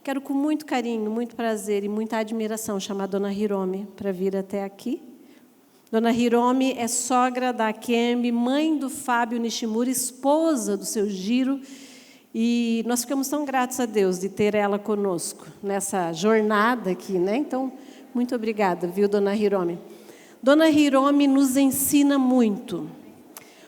Quero com muito carinho, muito prazer e muita admiração chamar a Dona Hiromi para vir até aqui. Dona Hiromi é sogra da Akemi, mãe do Fábio Nishimura, esposa do seu Jiro. E nós ficamos tão gratos a Deus de ter ela conosco nessa jornada aqui, né? Então, muito obrigada, viu, Dona Hiromi? Dona Hiromi nos ensina muito.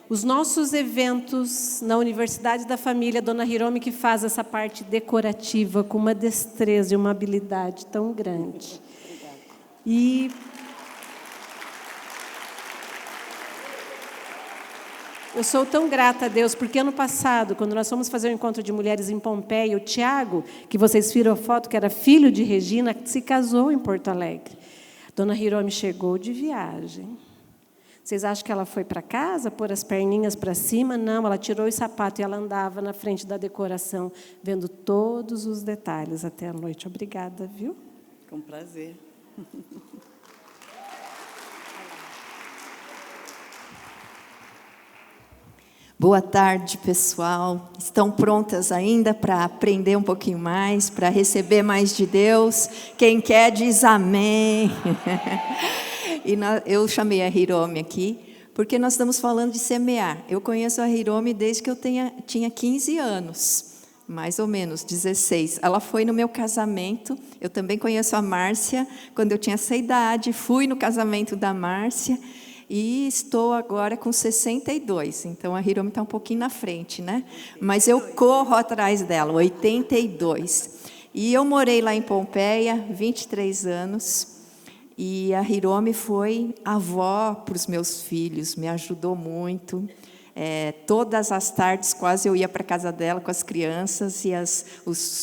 Os nossos eventos na Universidade da Família, Dona Hiromi que faz essa parte decorativa com uma destreza e uma habilidade tão grande. E eu sou tão grata a Deus, porque ano passado, quando nós fomos fazer o encontro de mulheres em Pompeia, o Tiago, que vocês viram a foto, que era filho de Regina, se casou em Porto Alegre. Dona Hiromi chegou de viagem. Vocês acham que ela foi para casa, pôr as perninhas para cima? Não, ela tirou o sapato e ela andava na frente da decoração, vendo todos os detalhes até a noite. Obrigada, viu? Com prazer. Boa tarde, pessoal. Estão prontas ainda para aprender um pouquinho mais, para receber mais de Deus? Quem quer diz amém. Eu chamei a Hiromi aqui, porque nós estamos falando de semear. Eu conheço a Hiromi desde que eu tinha 15 anos, mais ou menos, 16. Ela foi no meu casamento. Eu também conheço a Márcia, quando eu tinha essa idade. Fui no casamento da Márcia. E estou agora com 62, então a Hiromi está um pouquinho na frente, né? Mas eu corro atrás dela, 82. E eu morei lá em Pompeia, 23 anos, e a Hiromi foi avó para os meus filhos, me ajudou muito. Todas as tardes quase eu ia para a casa dela com as crianças, e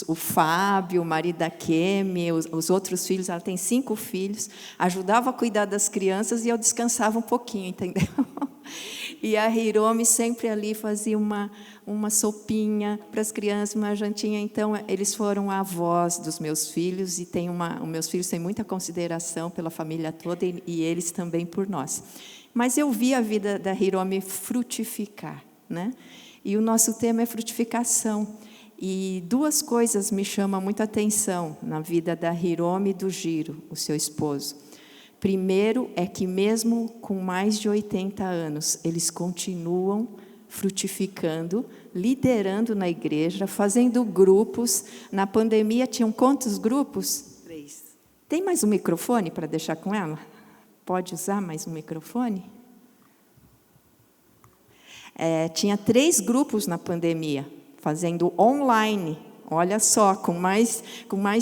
o Fábio, o marido da Kemi, os outros filhos, ela tem 5 filhos, ajudava a cuidar das crianças e eu descansava um pouquinho, entendeu? E a Hiromi sempre ali fazia uma sopinha para as crianças, uma jantinha. Então, eles foram avós dos meus filhos, e os meus filhos têm muita consideração pela família toda, e eles também por nós. Mas eu vi a vida da Hiromi frutificar, né? E o nosso tema é frutificação. E 2 coisas me chamam muita atenção na vida da Hiromi e do Jiro, o seu esposo. Primeiro é que mesmo com mais de 80 anos, eles continuam frutificando, liderando na igreja, fazendo grupos. Na pandemia tinham quantos grupos? 3. Tem mais um microfone para deixar com ela? Pode usar mais um microfone? Tinha 3 grupos na pandemia, fazendo online. Olha só, com mais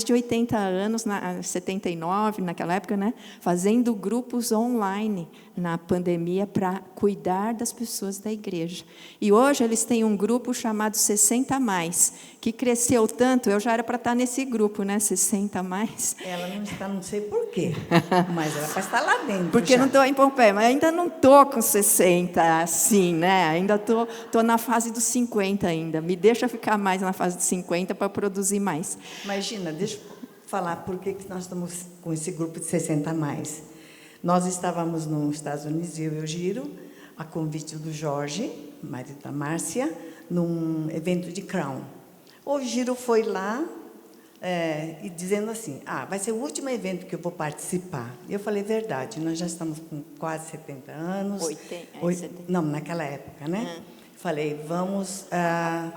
de 80 anos, 79, naquela época, né? Fazendo grupos online na pandemia para cuidar das pessoas da igreja. E hoje eles têm um grupo chamado 60 Mais, que cresceu tanto. Eu já era para estar nesse grupo, né? 60 Mais. Ela não está, não sei por quê, mas ela vai estar lá dentro. Porque já. não estou em Pompeia, mas ainda não estou com 60, assim, né? Ainda estou na fase dos 50 ainda. Me deixa ficar mais na fase dos 50 para produzir mais. Imagina, deixa eu falar por que nós estamos com esse grupo de 60 mais. Nós estávamos nos Estados Unidos, eu e o Jiro, a convite do Jorge, marido da Márcia, num evento de Crown. O Jiro foi lá e dizendo assim, vai ser o último evento que eu vou participar. Eu falei, verdade, nós já estamos com quase 70 anos. 70. Não, naquela época, né? Falei, vamos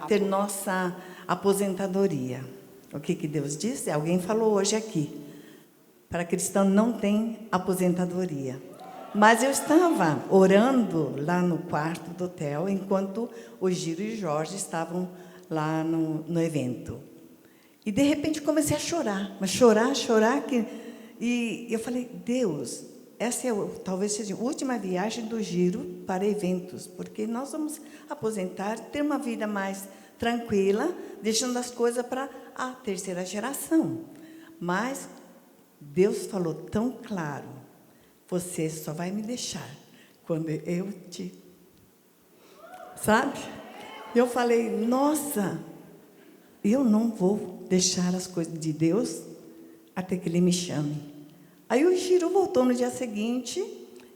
ter nossa aposentadoria. O que Deus disse? Alguém falou hoje aqui. Para cristão não tem aposentadoria. Mas eu estava orando lá no quarto do hotel, enquanto o Jiro e o Jorge estavam lá no evento. E, de repente, comecei a chorar. Mas chorar. E eu falei, Deus, essa talvez seja a última viagem do Jiro para eventos, porque nós vamos aposentar, ter uma vida mais tranquila, deixando as coisas para a terceira geração. Mas Deus falou tão claro, você só vai me deixar quando eu te... Sabe? Eu falei, nossa, eu não vou deixar as coisas de Deus até que Ele me chame. Aí o Jiro voltou no dia seguinte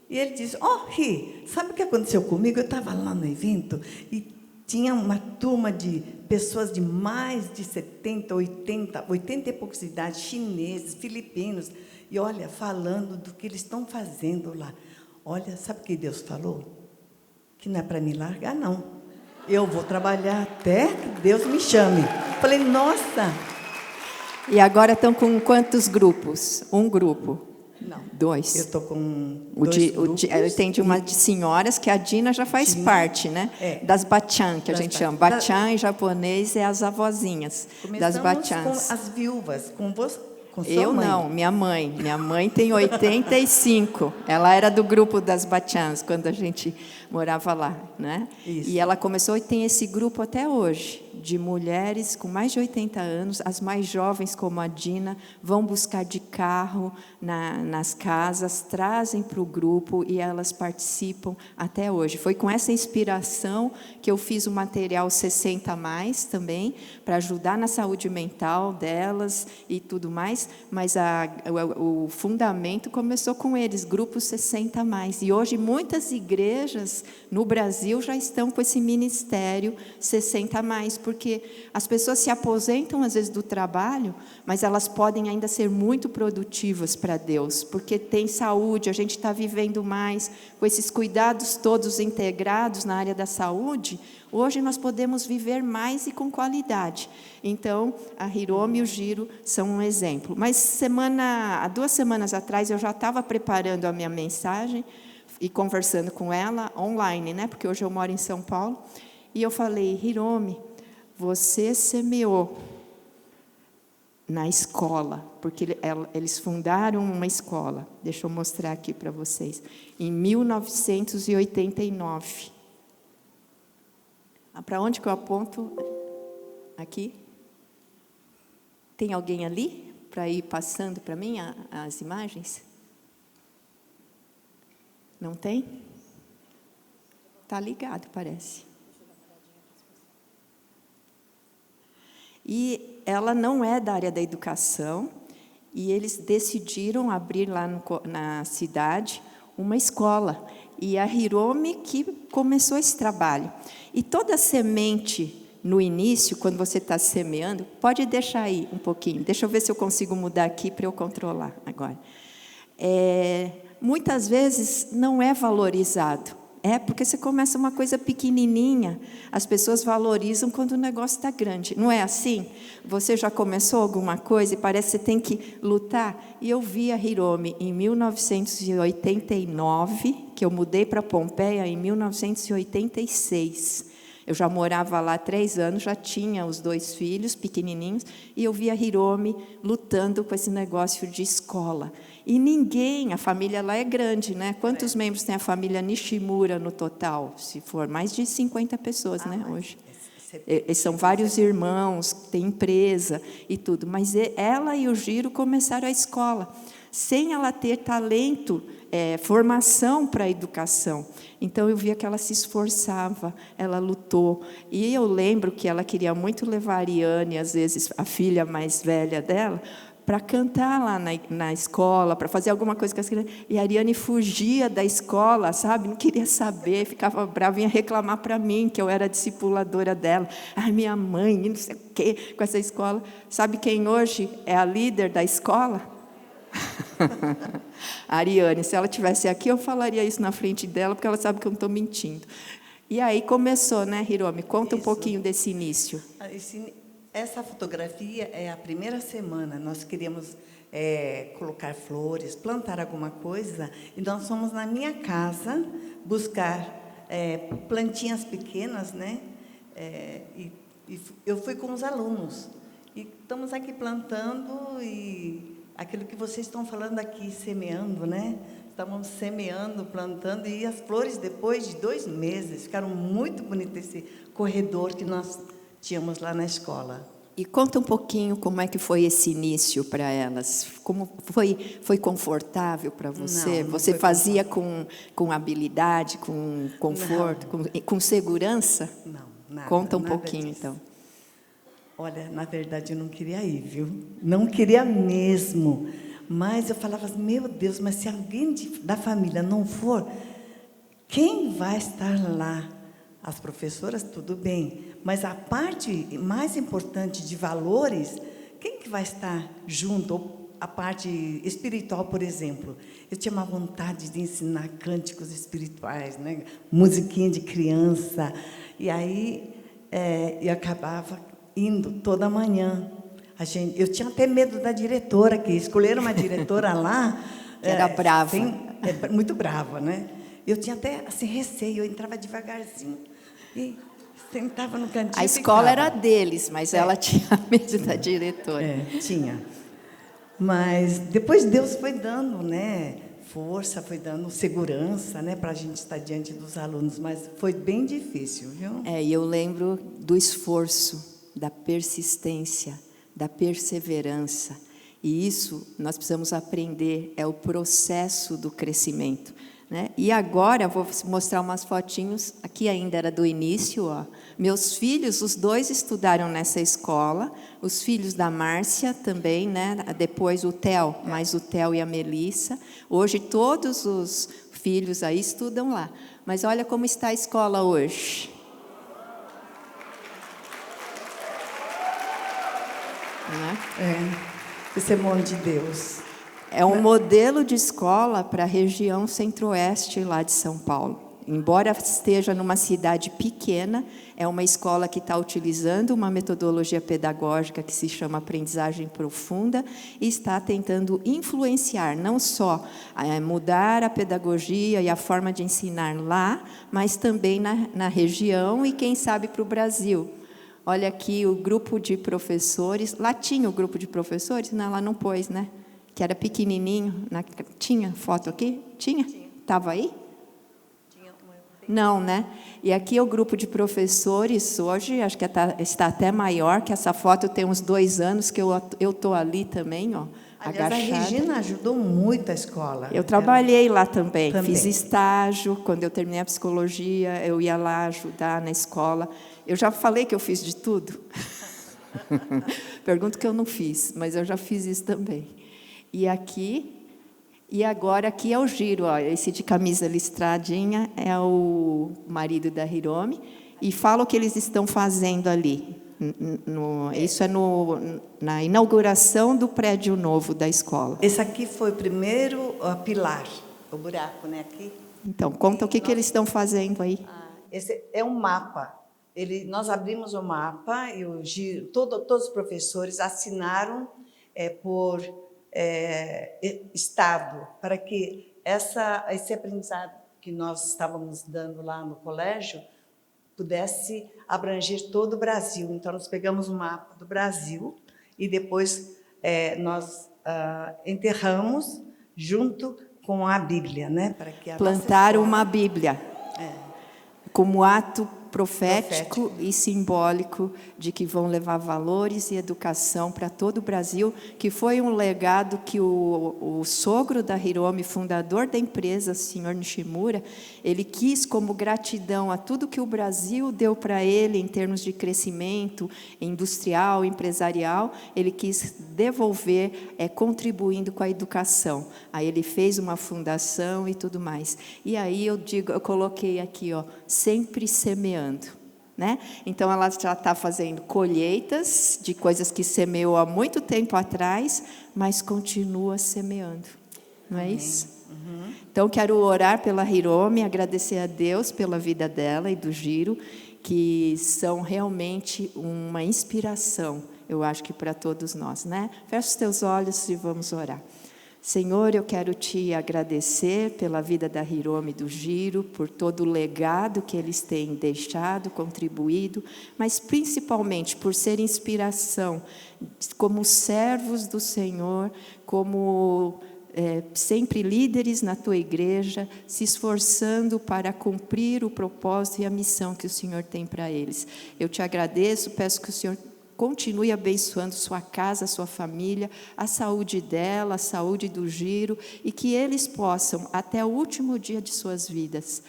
e ele disse, Ri, sabe o que aconteceu comigo? Eu estava lá no evento e tinha uma turma de pessoas de mais de 70, 80 e poucos de idade, chineses, filipinos, e olha, falando do que eles estão fazendo lá. Olha, sabe o que Deus falou? Que não é para me largar, não. Eu vou trabalhar até que Deus me chame. Falei, nossa! E agora estão com quantos grupos? Um grupo? Não. 2. Eu estou com Eu entendi uma de senhoras, que a Dina já faz parte, né? Das bachan, que a gente chama. Bachan em japonês é as avózinhas das bachans. Com as viúvas, com você. Com sua Eu mãe. não, minha mãe. Minha mãe tem 85. Ela era do grupo das bachans, quando a gente morava lá, né? Isso. E ela começou e tem esse grupo até hoje, de mulheres com mais de 80 anos, as mais jovens, como a Dina, vão buscar de carro nas casas, trazem para o grupo e elas participam até hoje. Foi com essa inspiração que eu fiz o material 60+, também, para ajudar na saúde mental delas e tudo mais, mas o fundamento começou com eles, grupo 60+. E hoje muitas igrejas no Brasil já estão com esse ministério 60+, porque as pessoas se aposentam às vezes do trabalho, mas elas podem ainda ser muito produtivas para Deus, porque tem saúde, a gente está vivendo mais, com esses cuidados todos integrados na área da saúde, hoje nós podemos viver mais e com qualidade. Então, a Hiromi e o Giro são um exemplo. Mas há 2 semanas atrás, eu já estava preparando a minha mensagem, e conversando com ela online, né? Porque hoje eu moro em São Paulo, e eu falei, Hiromi, você semeou na escola, porque eles fundaram uma escola, deixa eu mostrar aqui para vocês, em 1989. Para onde que eu aponto? Aqui? Tem alguém ali para ir passando para mim as imagens? Não tem? Está ligado, parece. E ela não é da área da educação, e eles decidiram abrir lá na cidade uma escola. E a Hiromi que começou esse trabalho. E toda semente, no início, quando você está semeando, pode deixar aí um pouquinho. Deixa eu ver se eu consigo mudar aqui para eu controlar agora. Muitas vezes não é valorizado. Porque você começa uma coisa pequenininha, as pessoas valorizam quando o negócio está grande. Não é assim? Você já começou alguma coisa e parece que você tem que lutar? E eu vi a Hiromi em 1989, que eu mudei para Pompeia em 1986. Eu já morava lá há 3 anos, já tinha os 2 filhos pequenininhos, e eu vi a Hiromi lutando com esse negócio de escola. E ninguém, a família lá é grande, né? Quantos membros tem a família Nishimura no total? Se for mais de 50 pessoas, né, hoje. São vários irmãos, tem empresa e tudo. Mas ela e o Giro começaram a escola, sem ela ter talento, formação para a educação. Então, eu via que ela se esforçava, ela lutou. E eu lembro que ela queria muito levar a Ariane, às vezes, a filha mais velha dela, para cantar lá na escola, para fazer alguma coisa com as crianças. E a Ariane fugia da escola, sabe? Não queria saber, ficava brava, vinha reclamar para mim, que eu era discipuladora dela. Ai, minha mãe, não sei o quê, com essa escola. Sabe quem hoje é a líder da escola? A Ariane. Se ela estivesse aqui, eu falaria isso na frente dela, porque ela sabe que eu não estou mentindo. E aí começou, né, Hiromi? Conta um pouquinho desse início. Essa fotografia é a primeira semana. Nós queríamos colocar flores, plantar alguma coisa, e nós fomos na minha casa buscar plantinhas pequenas, né? E eu fui com os alunos. E estamos aqui plantando, e aquilo que vocês estão falando aqui, semeando, né? Estávamos semeando, plantando, e as flores, depois de 2 meses, ficaram muito bonitas, esse corredor que nós tínhamos lá na escola. E conta um pouquinho como é que foi esse início para elas. Como foi confortável para você? Não você foi fazia com habilidade, com conforto, com segurança? Não, nada. Conta um nada pouquinho, disso. então. Olha, na verdade, eu não queria ir, viu? Não queria mesmo. Mas eu falava, meu Deus, mas se alguém da família não for, quem vai estar lá? As professoras, tudo bem, Mas a parte mais importante de valores, quem que vai estar junto? Ou a parte espiritual, por exemplo. Eu tinha uma vontade de ensinar cânticos espirituais, né? Musiquinha de criança. E aí eu acabava indo toda manhã. Eu tinha até medo da diretora, que escolheram uma diretora lá. Que era brava. Muito brava, né? Eu tinha até assim, receio, eu entrava devagarzinho e sentava no cantinho. A escola era deles, mas ela tinha medo da diretora. Tinha. Mas depois Deus foi dando, né, força, foi dando segurança, né, para a gente estar diante dos alunos, mas foi bem difícil, viu? E eu lembro do esforço, da persistência, da perseverança. E isso nós precisamos aprender, é o processo do crescimento, né? E agora, vou mostrar umas fotinhos, aqui ainda era do início, ó. Meus filhos, os 2 estudaram nessa escola, os filhos da Márcia também, né? Depois o Theo, mais o Theo e a Melissa. Hoje todos os filhos aí estudam lá. Mas olha como está a escola hoje. Né? Esse é mão de Deus. É um modelo de escola para a região centro-oeste lá de São Paulo. Embora esteja numa cidade pequena, é uma escola que está utilizando uma metodologia pedagógica que se chama aprendizagem profunda e está tentando influenciar, não só mudar a pedagogia e a forma de ensinar lá, mas também na região e, quem sabe, para o Brasil. Olha aqui o grupo de professores. Lá tinha o grupo de professores? Não, lá não pôs, né? Que era pequenininho. Tinha foto aqui? Tinha? Estava aí? Não, né? E aqui é o grupo de professores, hoje, acho que está até maior, que essa foto tem uns 2 anos, que eu estou ali também, ó, aliás, agachada. A Regina ajudou muito a escola. Eu trabalhei lá também, fiz estágio, quando eu terminei a psicologia, eu ia lá ajudar na escola. Eu já falei que eu fiz de tudo. Pergunto que eu não fiz, mas eu já fiz isso também. E agora aqui é o Giro, ó, esse de camisa listradinha é o marido da Hiromi, e fala o que eles estão fazendo ali. Isso é na inauguração do prédio novo da escola. Esse aqui foi o primeiro pilar, o buraco, né, aqui. Então, conta o que eles estão fazendo aí. Esse é um mapa. Nós abrimos o mapa e o Giro, todos os professores assinaram por estado, para que esse aprendizado que nós estávamos dando lá no colégio pudesse abranger todo o Brasil. Então, nós pegamos o mapa do Brasil e depois nós enterramos junto com a Bíblia, né? Para que plantaram uma Bíblia como ato profético e simbólico de que vão levar valores e educação para todo o Brasil, que foi um legado que o sogro da Hiromi, fundador da empresa, o senhor Nishimura, ele quis como gratidão a tudo que o Brasil deu para ele em termos de crescimento industrial, empresarial, ele quis devolver, contribuindo com a educação. Aí ele fez uma fundação e tudo mais. E aí eu coloquei aqui, ó, sempre semeando. Né? Então, ela já está fazendo colheitas de coisas que semeou há muito tempo atrás, mas continua semeando. Não é isso? Uhum. Então, quero orar pela Hiromi, agradecer a Deus pela vida dela e do Giro, que são realmente uma inspiração, eu acho que para todos nós. Né? Fecha os teus olhos e vamos orar. Senhor, eu quero te agradecer pela vida da Hiromi e do Giro, por todo o legado que eles têm deixado, contribuído, mas principalmente por ser inspiração, como servos do Senhor, como sempre líderes na tua igreja, se esforçando para cumprir o propósito e a missão que o Senhor tem para eles. Eu te agradeço, peço que o Senhor continue abençoando sua casa, sua família, a saúde dela, a saúde do Giro, e que eles possam, até o último dia de suas vidas,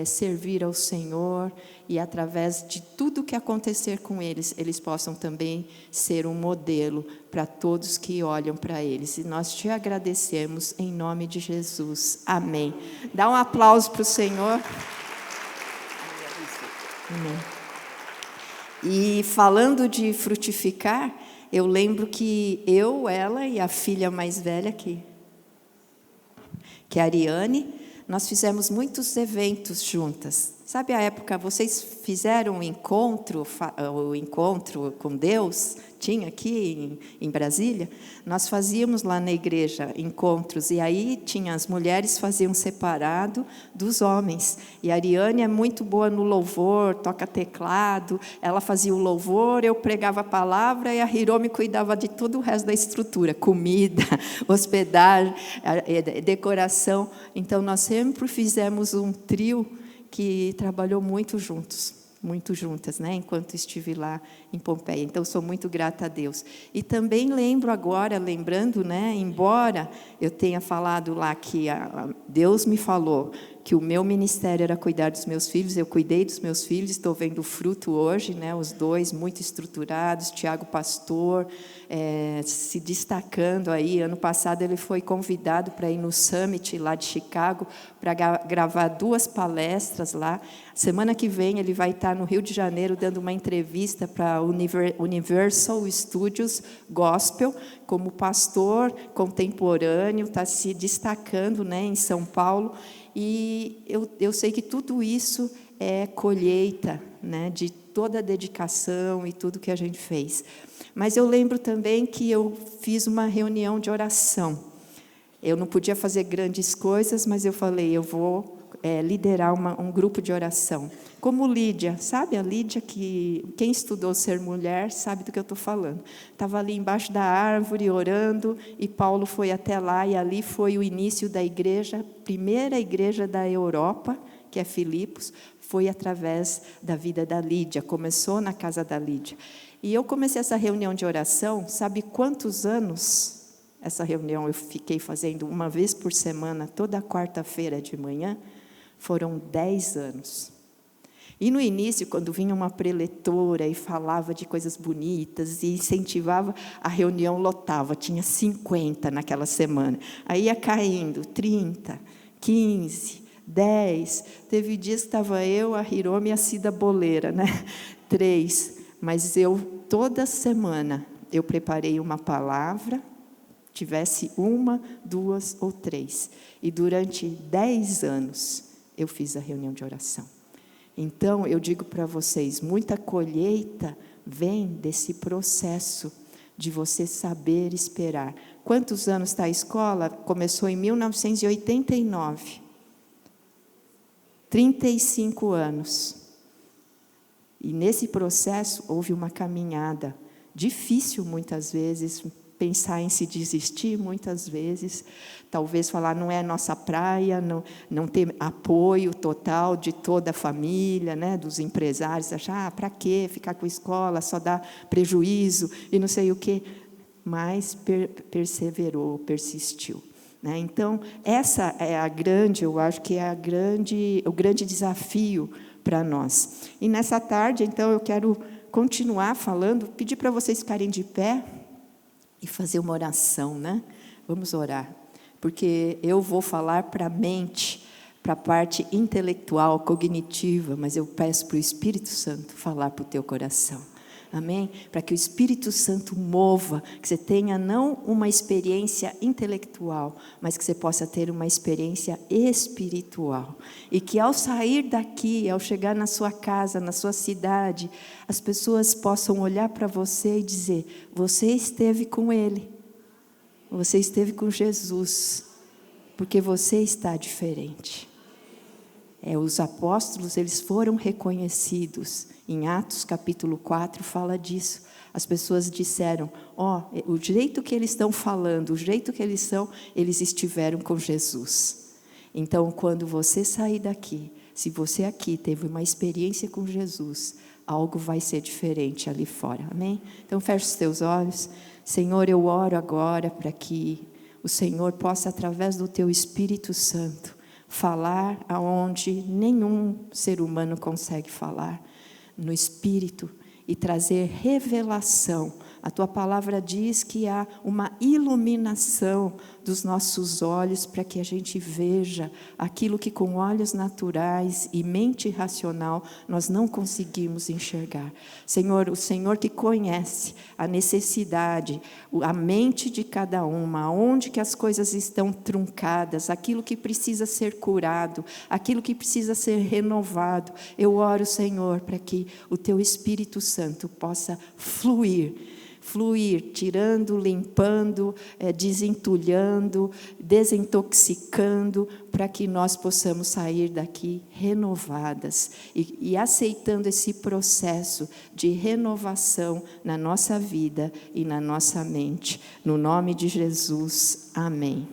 servir ao Senhor, e através de tudo que acontecer com eles, eles possam também ser um modelo para todos que olham para eles. E nós te agradecemos em nome de Jesus. Amém. Dá um aplauso para o Senhor. Amém. E falando de frutificar, eu lembro que eu, ela e a filha mais velha, que é a Ariane, nós fizemos muitos eventos juntas. Sabe a época, vocês fizeram o encontro com Deus? Tinha aqui em Brasília? Nós fazíamos lá na igreja encontros, e aí tinha as mulheres faziam separado dos homens. E a Ariane é muito boa no louvor, toca teclado, ela fazia o louvor, eu pregava a palavra, e a Hiromi cuidava de todo o resto da estrutura, comida, hospedagem, decoração. Então, nós sempre fizemos um trio que trabalhou muito juntas, né, enquanto estive lá em Pompeia. Então, sou muito grata a Deus. E também lembro agora, né, embora eu tenha falado lá que Deus me falou que o meu ministério era cuidar dos meus filhos, eu cuidei dos meus filhos, estou vendo o fruto hoje, né, os dois muito estruturados, Tiago pastor, se destacando aí. Ano passado ele foi convidado para ir no Summit lá de Chicago, para gravar 2 palestras lá. Semana que vem ele vai estar no Rio de Janeiro dando uma entrevista para Universal Studios Gospel, como pastor contemporâneo, está se destacando, né, em São Paulo. E eu sei que tudo isso é colheita, né, de toda a dedicação e tudo que a gente fez. Mas eu lembro também que eu fiz uma reunião de oração. Eu não podia fazer grandes coisas, mas eu falei, eu vou liderar um grupo de oração. Como Lídia, sabe a Lídia, que quem estudou ser mulher sabe do que eu estou falando. Estava ali embaixo da árvore orando, e Paulo foi até lá, e ali foi o início da igreja, primeira igreja da Europa, que é Filipos, foi através da vida da Lídia, começou na casa da Lídia. E eu comecei essa reunião de oração, sabe quantos anos essa reunião eu fiquei fazendo uma vez por semana, toda quarta-feira de manhã? Foram 10 anos. E no início, quando vinha uma preletora e falava de coisas bonitas e incentivava, a reunião lotava, tinha 50 naquela semana. Aí ia caindo, 30, 15, 10. Teve dias que estava eu, a Hiromi e a Cida Boleira, né? 3. Mas eu, toda semana, eu preparei uma palavra, tivesse 1, 2 ou 3. E durante 10 anos, eu fiz a reunião de oração. Então, eu digo para vocês, muita colheita vem desse processo de você saber esperar. Quantos anos está a escola? Começou em 1989. 35 anos. E nesse processo houve uma caminhada difícil muitas vezes, pensar em se desistir muitas vezes, talvez falar não é nossa praia, não ter apoio total de toda a família, né, dos empresários, achar, para quê ficar com a escola, só dá prejuízo e não sei o quê, mas perseverou, persistiu. Né? Então, essa é eu acho que é o grande desafio para nós. E nessa tarde, então, eu quero continuar falando, pedir para vocês ficarem de pé, e fazer uma oração, né? Vamos orar. Porque eu vou falar para a mente, para a parte intelectual, cognitiva, mas eu peço para o Espírito Santo falar para o teu coração. Amém? Para que o Espírito Santo mova, que você tenha não uma experiência intelectual, mas que você possa ter uma experiência espiritual. E que ao sair daqui, ao chegar na sua casa, na sua cidade, as pessoas possam olhar para você e dizer, você esteve com Ele, você esteve com Jesus, porque você está diferente. Os apóstolos, eles foram reconhecidos. Em Atos, capítulo 4, fala disso. As pessoas disseram, o jeito que eles estão falando, o jeito que eles são, eles estiveram com Jesus. Então, quando você sair daqui, se você aqui teve uma experiência com Jesus, algo vai ser diferente ali fora. Amém? Então, feche os teus olhos. Senhor, eu oro agora para que o Senhor possa, através do teu Espírito Santo, falar aonde nenhum ser humano consegue falar, no Espírito, e trazer revelação A Tua palavra diz que há uma iluminação dos nossos olhos para que a gente veja aquilo que com olhos naturais e mente racional nós não conseguimos enxergar. Senhor, o Senhor que conhece a necessidade, a mente de cada uma, onde que as coisas estão truncadas, aquilo que precisa ser curado, aquilo que precisa ser renovado. Eu oro, Senhor, para que o Teu Espírito Santo possa fluir, tirando, limpando, desentulhando, desintoxicando, para que nós possamos sair daqui renovadas e aceitando esse processo de renovação na nossa vida e na nossa mente. No nome de Jesus, amém.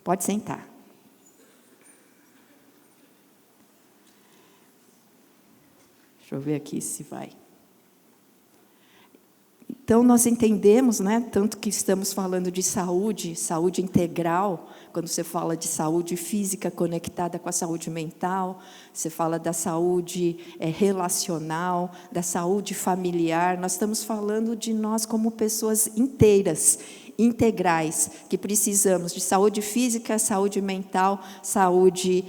Pode sentar. Deixa eu ver aqui se vai. Então, nós entendemos, né, tanto que estamos falando de saúde integral, quando você fala de saúde física conectada com a saúde mental, você fala da saúde relacional, da saúde familiar, nós estamos falando de nós como pessoas inteiras, integrais, que precisamos de saúde física, saúde mental, saúde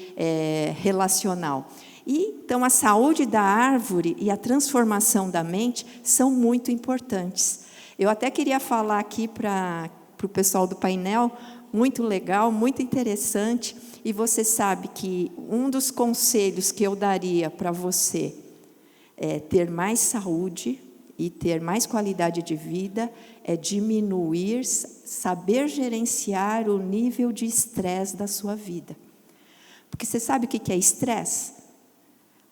relacional. Então, a saúde da árvore e a transformação da mente são muito importantes. Eu até queria falar aqui para o pessoal do painel, muito legal, muito interessante, e você sabe que um dos conselhos que eu daria para você é ter mais saúde e ter mais qualidade de vida, é diminuir, saber gerenciar o nível de estresse da sua vida. Porque você sabe o que é estresse?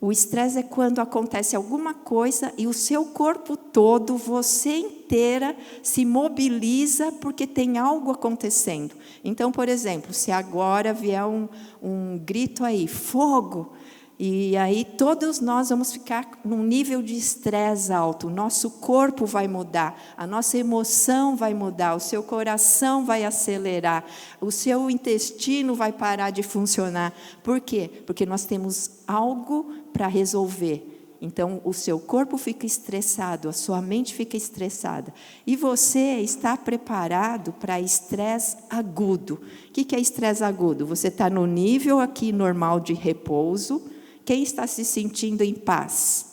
O estresse é quando acontece alguma coisa e o seu corpo todo, você inteira, se mobiliza porque tem algo acontecendo. Então, por exemplo, se agora vier um grito aí, fogo, e aí todos nós vamos ficar num nível de estresse alto, o nosso corpo vai mudar, a nossa emoção vai mudar, o seu coração vai acelerar, o seu intestino vai parar de funcionar. Por quê? Porque nós temos algo para resolver. Então, o seu corpo fica estressado, a sua mente fica estressada. E você está preparado para estresse agudo. O que é estresse agudo? Você está no nível aqui normal de repouso. Quem está se sentindo em paz?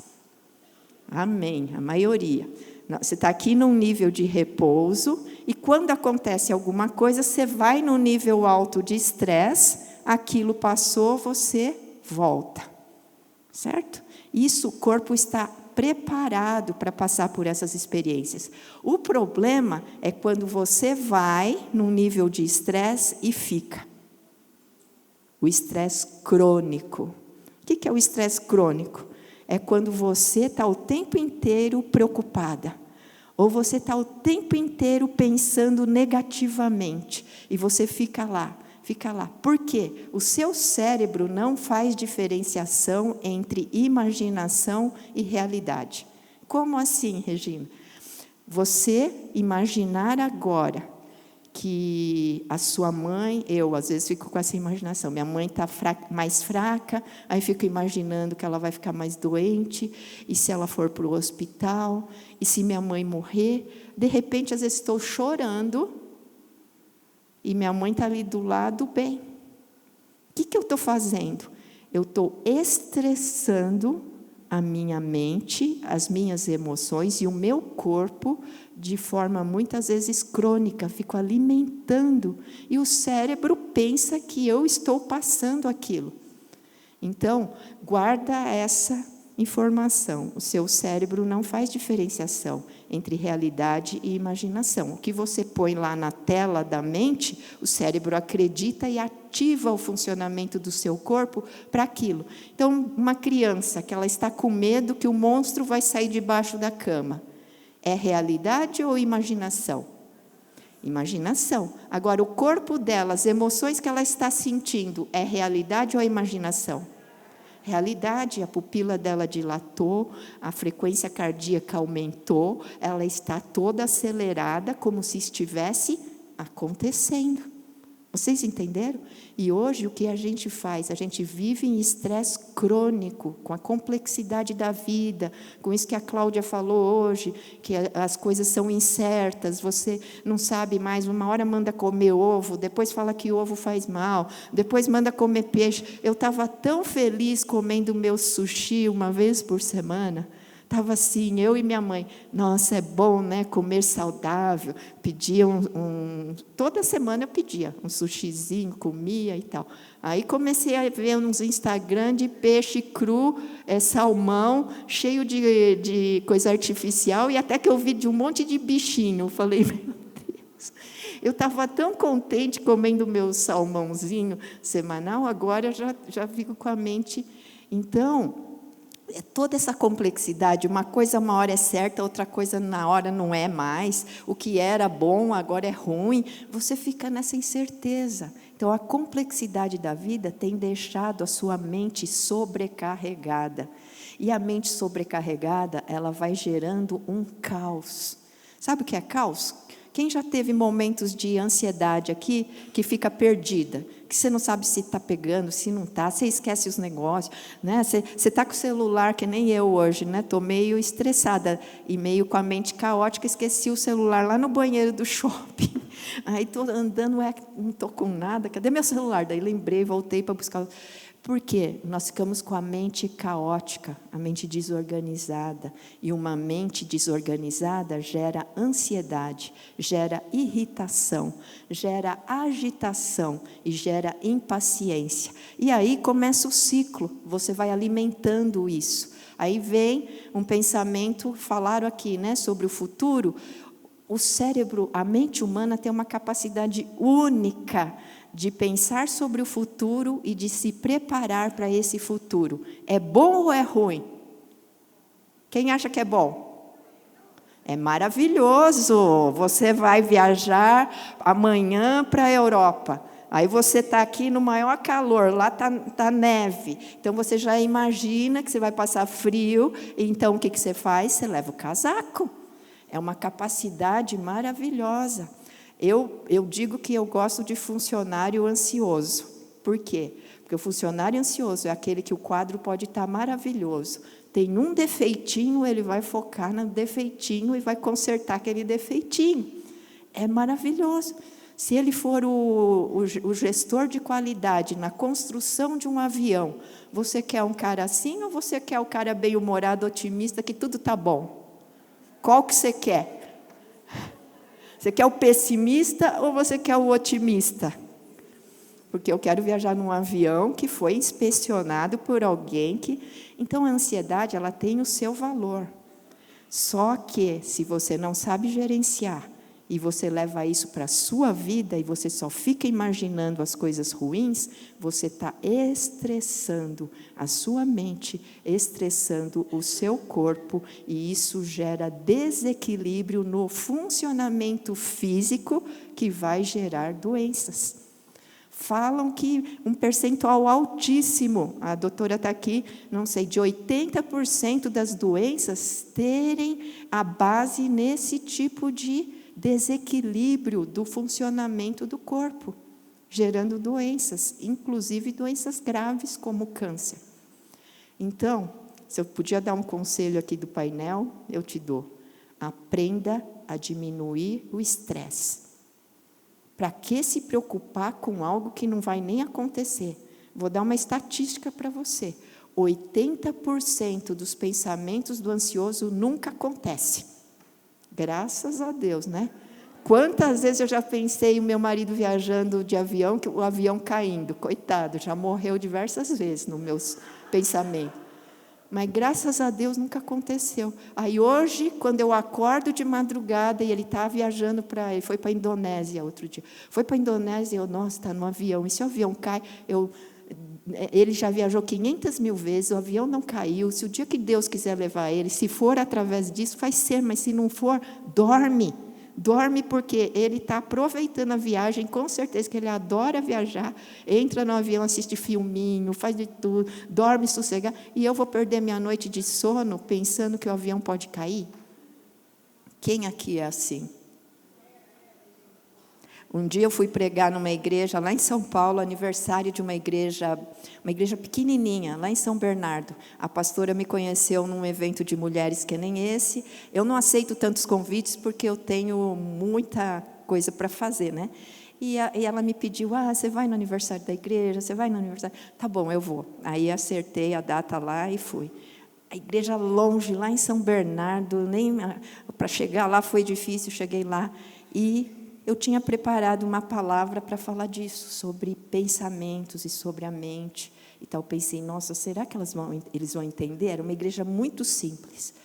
Amém, a maioria. Você está aqui num nível de repouso, e quando acontece alguma coisa, você vai no nível alto de estresse, aquilo passou, você volta. Certo? Isso, o corpo está preparado para passar por essas experiências. O problema é quando você vai num nível de estresse e fica. O estresse crônico. O que é o estresse crônico? É quando você está o tempo inteiro preocupada, ou você está o tempo inteiro pensando negativamente, e você fica lá. Por quê? O seu cérebro não faz diferenciação entre imaginação e realidade. Como assim, Regina? Você imaginar agora que a sua mãe, eu às vezes fico com essa imaginação, minha mãe está mais fraca, aí fico imaginando que ela vai ficar mais doente, e se ela for para o hospital, e se minha mãe morrer, de repente, às vezes estou chorando, e minha mãe está ali do lado, bem. O que eu estou fazendo? Eu estou estressando a minha mente, as minhas emoções e o meu corpo de forma muitas vezes crônica, fico alimentando, e o cérebro pensa que eu estou passando aquilo. Então, guarda essa informação. O seu cérebro não faz diferenciação entre realidade e imaginação. O que você põe lá na tela da mente, o cérebro acredita e ativa o funcionamento do seu corpo para aquilo. Então, uma criança que ela está com medo que o monstro vai sair debaixo da cama, é realidade ou imaginação? Imaginação. Agora, o corpo dela, as emoções que ela está sentindo, é realidade ou imaginação? Realidade. A pupila dela dilatou, a frequência cardíaca aumentou, ela está toda acelerada, como se estivesse acontecendo. Vocês entenderam? E hoje o que a gente faz? A gente vive em estresse crônico, com a complexidade da vida, com isso que a Cláudia falou hoje, que as coisas são incertas, você não sabe mais, uma hora manda comer ovo, depois fala que ovo faz mal, depois manda comer peixe. Eu estava tão feliz comendo meu sushi uma vez por semana. Estava assim, eu e minha mãe, nossa, é bom, né, comer saudável. Pedia toda semana eu pedia um sushizinho, comia e tal. Aí comecei a ver uns Instagram de peixe cru, salmão, cheio de coisa artificial, e até que eu vi de um monte de bichinho. Eu falei, meu Deus, eu estava tão contente comendo meu salmãozinho semanal, agora já fico com a mente. Então, toda essa complexidade, uma coisa uma hora é certa, outra coisa na hora não é mais, o que era bom agora é ruim, você fica nessa incerteza. Então, a complexidade da vida tem deixado a sua mente sobrecarregada. E a mente sobrecarregada, ela vai gerando um caos. Sabe o que é caos? Quem já teve momentos de ansiedade aqui, que fica perdida, que você não sabe se está pegando, se não está, você esquece os negócios, né? Você está com o celular, que nem eu hoje, né? Estou meio estressada e meio com a mente caótica, esqueci o celular lá no banheiro do shopping. Aí estou andando, não estou com nada, cadê meu celular? Daí lembrei, voltei para buscar. Por quê? Nós ficamos com a mente caótica, a mente desorganizada. E uma mente desorganizada gera ansiedade, gera irritação, gera agitação e gera impaciência. E aí começa o ciclo, você vai alimentando isso. Aí vem um pensamento, falaram aqui, né, sobre o futuro. O cérebro, a mente humana tem uma capacidade única de pensar sobre o futuro e de se preparar para esse futuro. É bom ou é ruim? Quem acha que é bom? É maravilhoso. Você vai viajar amanhã para a Europa. Aí você está aqui no maior calor, lá tá neve. Então você já imagina que você vai passar frio. Então o que você faz? Você leva o casaco. É uma capacidade maravilhosa. Eu digo que eu gosto de funcionário ansioso. Por quê? Porque o funcionário ansioso é aquele que o quadro pode estar maravilhoso. Tem um defeitinho, ele vai focar no defeitinho e vai consertar aquele defeitinho. É maravilhoso. Se ele for o gestor de qualidade na construção de um avião, você quer um cara assim ou você quer o cara bem-humorado, otimista, que tudo está bom? Qual que você quer? Você quer o pessimista ou você quer o otimista? Porque eu quero viajar num avião que foi inspecionado por alguém que... Então, a ansiedade, ela tem o seu valor. Só que, se você não sabe gerenciar, e você leva isso para a sua vida, e você só fica imaginando as coisas ruins, você está estressando a sua mente, estressando o seu corpo, e isso gera desequilíbrio no funcionamento físico, que vai gerar doenças. Falam que um percentual altíssimo, a doutora está aqui, não sei, de 80% das doenças terem a base nesse tipo de desequilíbrio do funcionamento do corpo, gerando doenças, inclusive doenças graves como o câncer. Então, se eu podia dar um conselho aqui do painel, eu te dou. Aprenda a diminuir o estresse. Para que se preocupar com algo que não vai nem acontecer? Vou dar uma estatística para você. 80% dos pensamentos do ansioso nunca acontece. Graças a Deus, né? Quantas vezes eu já pensei o meu marido viajando de avião, que o avião caindo, coitado, já morreu diversas vezes nos meus pensamentos. Mas graças a Deus nunca aconteceu. Aí hoje, quando eu acordo de madrugada e ele está viajando ele foi para a Indonésia outro dia. Foi para a Indonésia, nossa, está no avião. E se o avião cai, ele já viajou 500 mil vezes, o avião não caiu. Se o dia que Deus quiser levar ele, se for através disso, vai ser, mas se não for, dorme. Dorme porque ele está aproveitando a viagem, com certeza que ele adora viajar, entra no avião, assiste filminho, faz de tudo, dorme sossegado, e eu vou perder minha noite de sono pensando que o avião pode cair? Quem aqui é assim? Um dia eu fui pregar numa igreja lá em São Paulo, aniversário de uma igreja pequenininha, lá em São Bernardo. A pastora me conheceu num evento de mulheres que nem esse. Eu não aceito tantos convites porque eu tenho muita coisa para fazer, né? E ela me pediu, você vai no aniversário da igreja? Você vai no aniversário? Tá bom, eu vou. Aí acertei a data lá e fui. A igreja longe, lá em São Bernardo, nem para chegar lá foi difícil, cheguei lá e eu tinha preparado uma palavra para falar disso, sobre pensamentos e sobre a mente. Então, eu pensei, nossa, será que eles vão entender? Era uma igreja muito simples.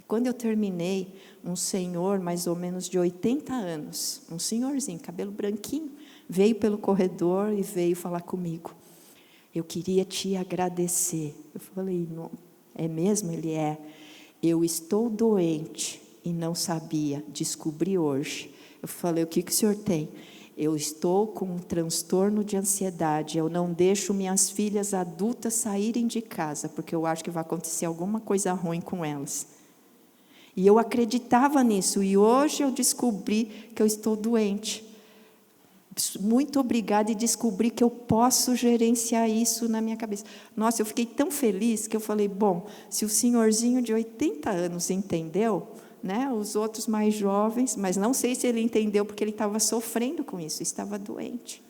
Quando eu terminei, um senhor, mais ou menos de 80 anos, um senhorzinho, cabelo branquinho, veio pelo corredor e veio falar comigo. Eu queria te agradecer. Eu falei, não, é mesmo? Ele é. Eu estou doente e não sabia, descobri hoje. Eu falei, o que o senhor tem? Eu estou com um transtorno de ansiedade, eu não deixo minhas filhas adultas saírem de casa, porque eu acho que vai acontecer alguma coisa ruim com elas. E eu acreditava nisso, e hoje eu descobri que eu estou doente. Muito obrigada, e descobri que eu posso gerenciar isso na minha cabeça. Nossa, eu fiquei tão feliz que eu falei, bom, se o senhorzinho de 80 anos entendeu, né, os outros mais jovens, mas não sei se ele entendeu porque ele estava sofrendo com isso, estava doente.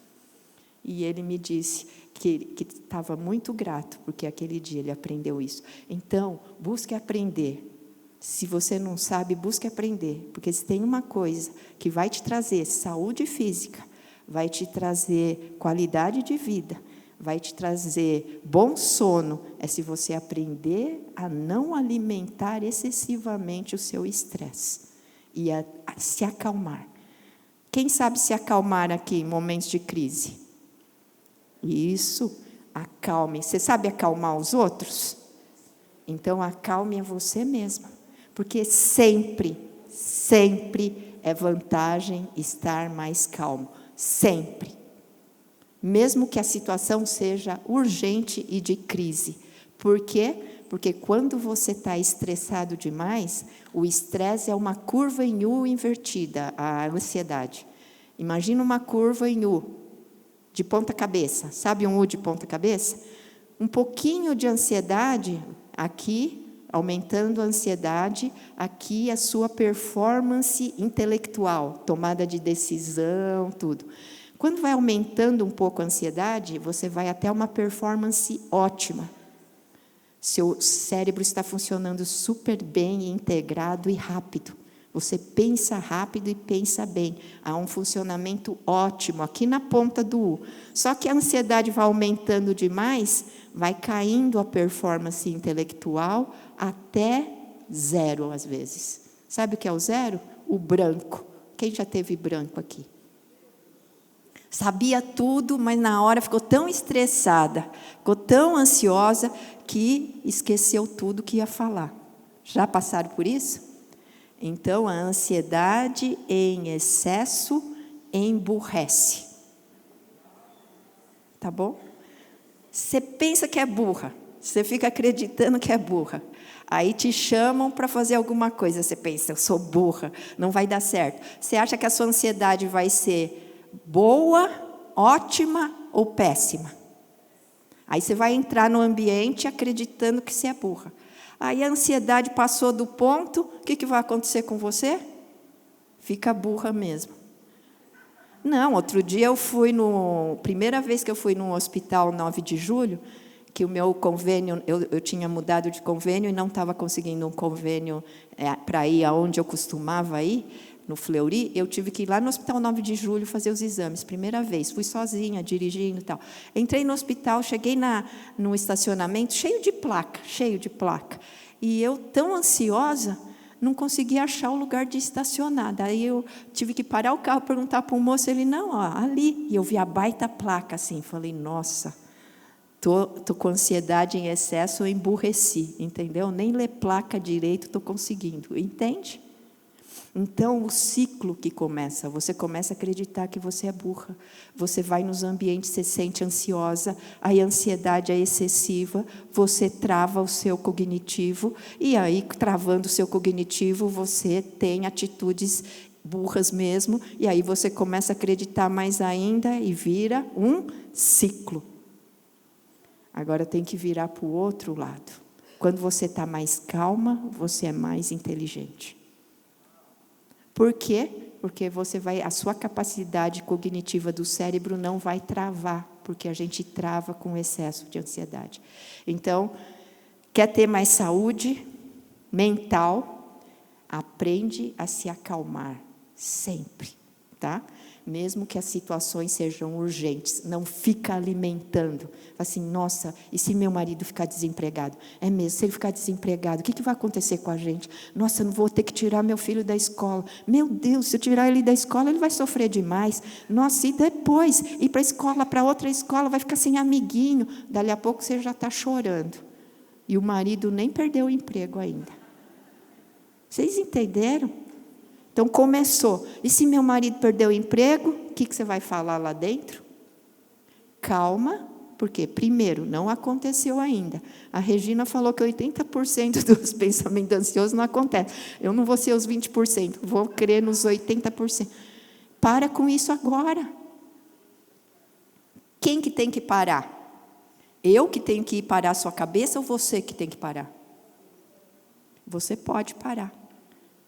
E ele me disse que estava muito grato, porque aquele dia ele aprendeu isso. Então, busque aprender. Se você não sabe, busque aprender, porque se tem uma coisa que vai te trazer saúde física, vai te trazer qualidade de vida, vai te trazer bom sono, é se você aprender a não alimentar excessivamente o seu estresse e a se acalmar. Quem sabe se acalmar aqui em momentos de crise? Isso, acalme. Você sabe acalmar os outros? Então, acalme a você mesma, porque sempre é vantagem estar mais calmo, sempre. Mesmo que a situação seja urgente e de crise. Por quê? Porque quando você está estressado demais, o estresse é uma curva em U invertida, a ansiedade. Imagina uma curva em U, de ponta cabeça. Sabe um U de ponta cabeça? Um pouquinho de ansiedade, aqui, aumentando a ansiedade, aqui a sua performance intelectual, tomada de decisão, tudo. Quando vai aumentando um pouco a ansiedade, você vai até uma performance ótima. Seu cérebro está funcionando super bem, integrado e rápido. Você pensa rápido e pensa bem. Há um funcionamento ótimo aqui na ponta do U. Só que a ansiedade vai aumentando demais, vai caindo a performance intelectual até 0, às vezes. Sabe o que é o 0? O branco. Quem já teve branco aqui? Sabia tudo, mas na hora ficou tão estressada, ficou tão ansiosa, que esqueceu tudo que ia falar. Já passaram por isso? Então, a ansiedade em excesso emburrece. Tá bom? Você pensa que é burra, você fica acreditando que é burra. Aí te chamam para fazer alguma coisa, você pensa, eu sou burra, não vai dar certo. Você acha que a sua ansiedade vai ser boa, ótima ou péssima? Aí você vai entrar no ambiente acreditando que você é burra. Aí a ansiedade passou do ponto, o que vai acontecer com você? Fica burra mesmo. Não, outro dia primeira vez que eu fui no hospital 9 de julho, que o meu convênio, eu tinha mudado de convênio e não estava conseguindo um convênio para ir aonde eu costumava ir, no Fleury, eu tive que ir lá no Hospital 9 de Julho fazer os exames, primeira vez, fui sozinha, dirigindo e tal. Entrei no hospital, cheguei no estacionamento, cheio de placa. E eu, tão ansiosa, não conseguia achar o lugar de estacionar. Daí eu tive que parar o carro, perguntar para o moço, ele, não, ali. E eu vi a baita placa assim, falei, nossa, tô com ansiedade em excesso, eu emburreci, entendeu? Nem ler placa direito estou conseguindo, entende? Então, o ciclo que começa, você começa a acreditar que você é burra, você vai nos ambientes, você se sente ansiosa, aí a ansiedade é excessiva, você trava o seu cognitivo, e aí, travando o seu cognitivo, você tem atitudes burras mesmo, e aí você começa a acreditar mais ainda e vira um ciclo. Agora tem que virar para o outro lado. Quando você está mais calma, você é mais inteligente. Por quê? Porque a sua capacidade cognitiva do cérebro não vai travar, porque a gente trava com excesso de ansiedade. Então, quer ter mais saúde mental? Aprende a se acalmar, sempre, tá? Mesmo que as situações sejam urgentes, não fica alimentando. Assim, nossa, e se meu marido ficar desempregado? É mesmo, se ele ficar desempregado, o que vai acontecer com a gente? Nossa, eu não vou ter que tirar meu filho da escola. Meu Deus, se eu tirar ele da escola, ele vai sofrer demais. Nossa, e depois, ir para a escola, para outra escola, vai ficar sem amiguinho. Dali a pouco você já está chorando. E o marido nem perdeu o emprego ainda. Vocês entenderam? Então, começou. E se meu marido perdeu o emprego, o que você vai falar lá dentro? Calma, porque, primeiro, não aconteceu ainda. A Regina falou que 80% dos pensamentos ansiosos não acontecem. Eu não vou ser os 20%, vou crer nos 80%. Para com isso agora. Quem que tem que parar? Eu que tenho que ir parar a sua cabeça ou você que tem que parar? Você pode parar.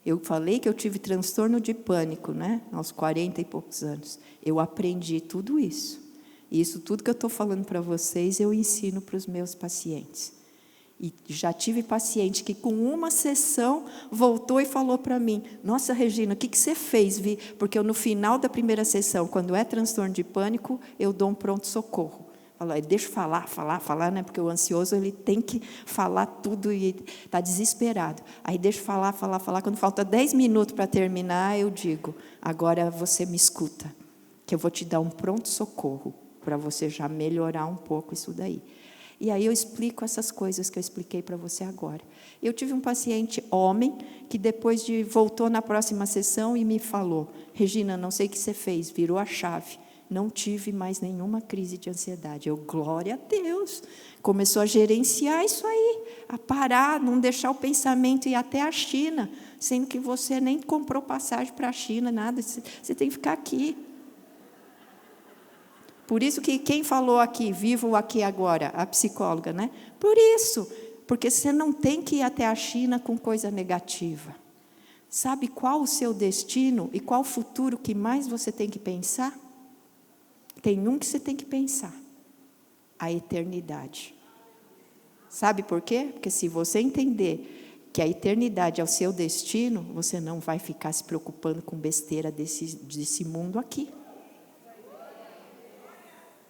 Eu falei que eu tive transtorno de pânico, né? Aos 40 e poucos anos. Eu aprendi tudo isso. E isso tudo que eu estou falando para vocês, eu ensino para os meus pacientes. E já tive paciente que com uma sessão voltou e falou para mim, nossa, Regina, o que você fez? Porque eu, no final da primeira sessão, quando é transtorno de pânico, eu dou um pronto-socorro. Deixa eu falar, né? Porque o ansioso ele tem que falar tudo e está desesperado. Aí deixa eu falar. Quando falta 10 minutos para terminar, eu digo, agora você me escuta, que eu vou te dar um pronto-socorro para você já melhorar um pouco isso daí. E aí eu explico essas coisas que eu expliquei para você agora. Eu tive um paciente homem que depois voltou na próxima sessão e me falou, Regina, não sei o que você fez, virou a chave. Não tive mais nenhuma crise de ansiedade. Eu, glória a Deus. Começou a gerenciar isso aí, a parar, não deixar o pensamento ir até a China, sendo que você nem comprou passagem para a China, nada, você tem que ficar aqui. Por isso que quem falou aqui, vivo aqui agora, a psicóloga, né? Por isso, porque você não tem que ir até a China com coisa negativa. Sabe qual o seu destino e qual o futuro que mais você tem que pensar? Tem um que você tem que pensar, a eternidade. Sabe por quê? Porque se você entender que a eternidade é o seu destino, você não vai ficar se preocupando com besteira desse mundo aqui.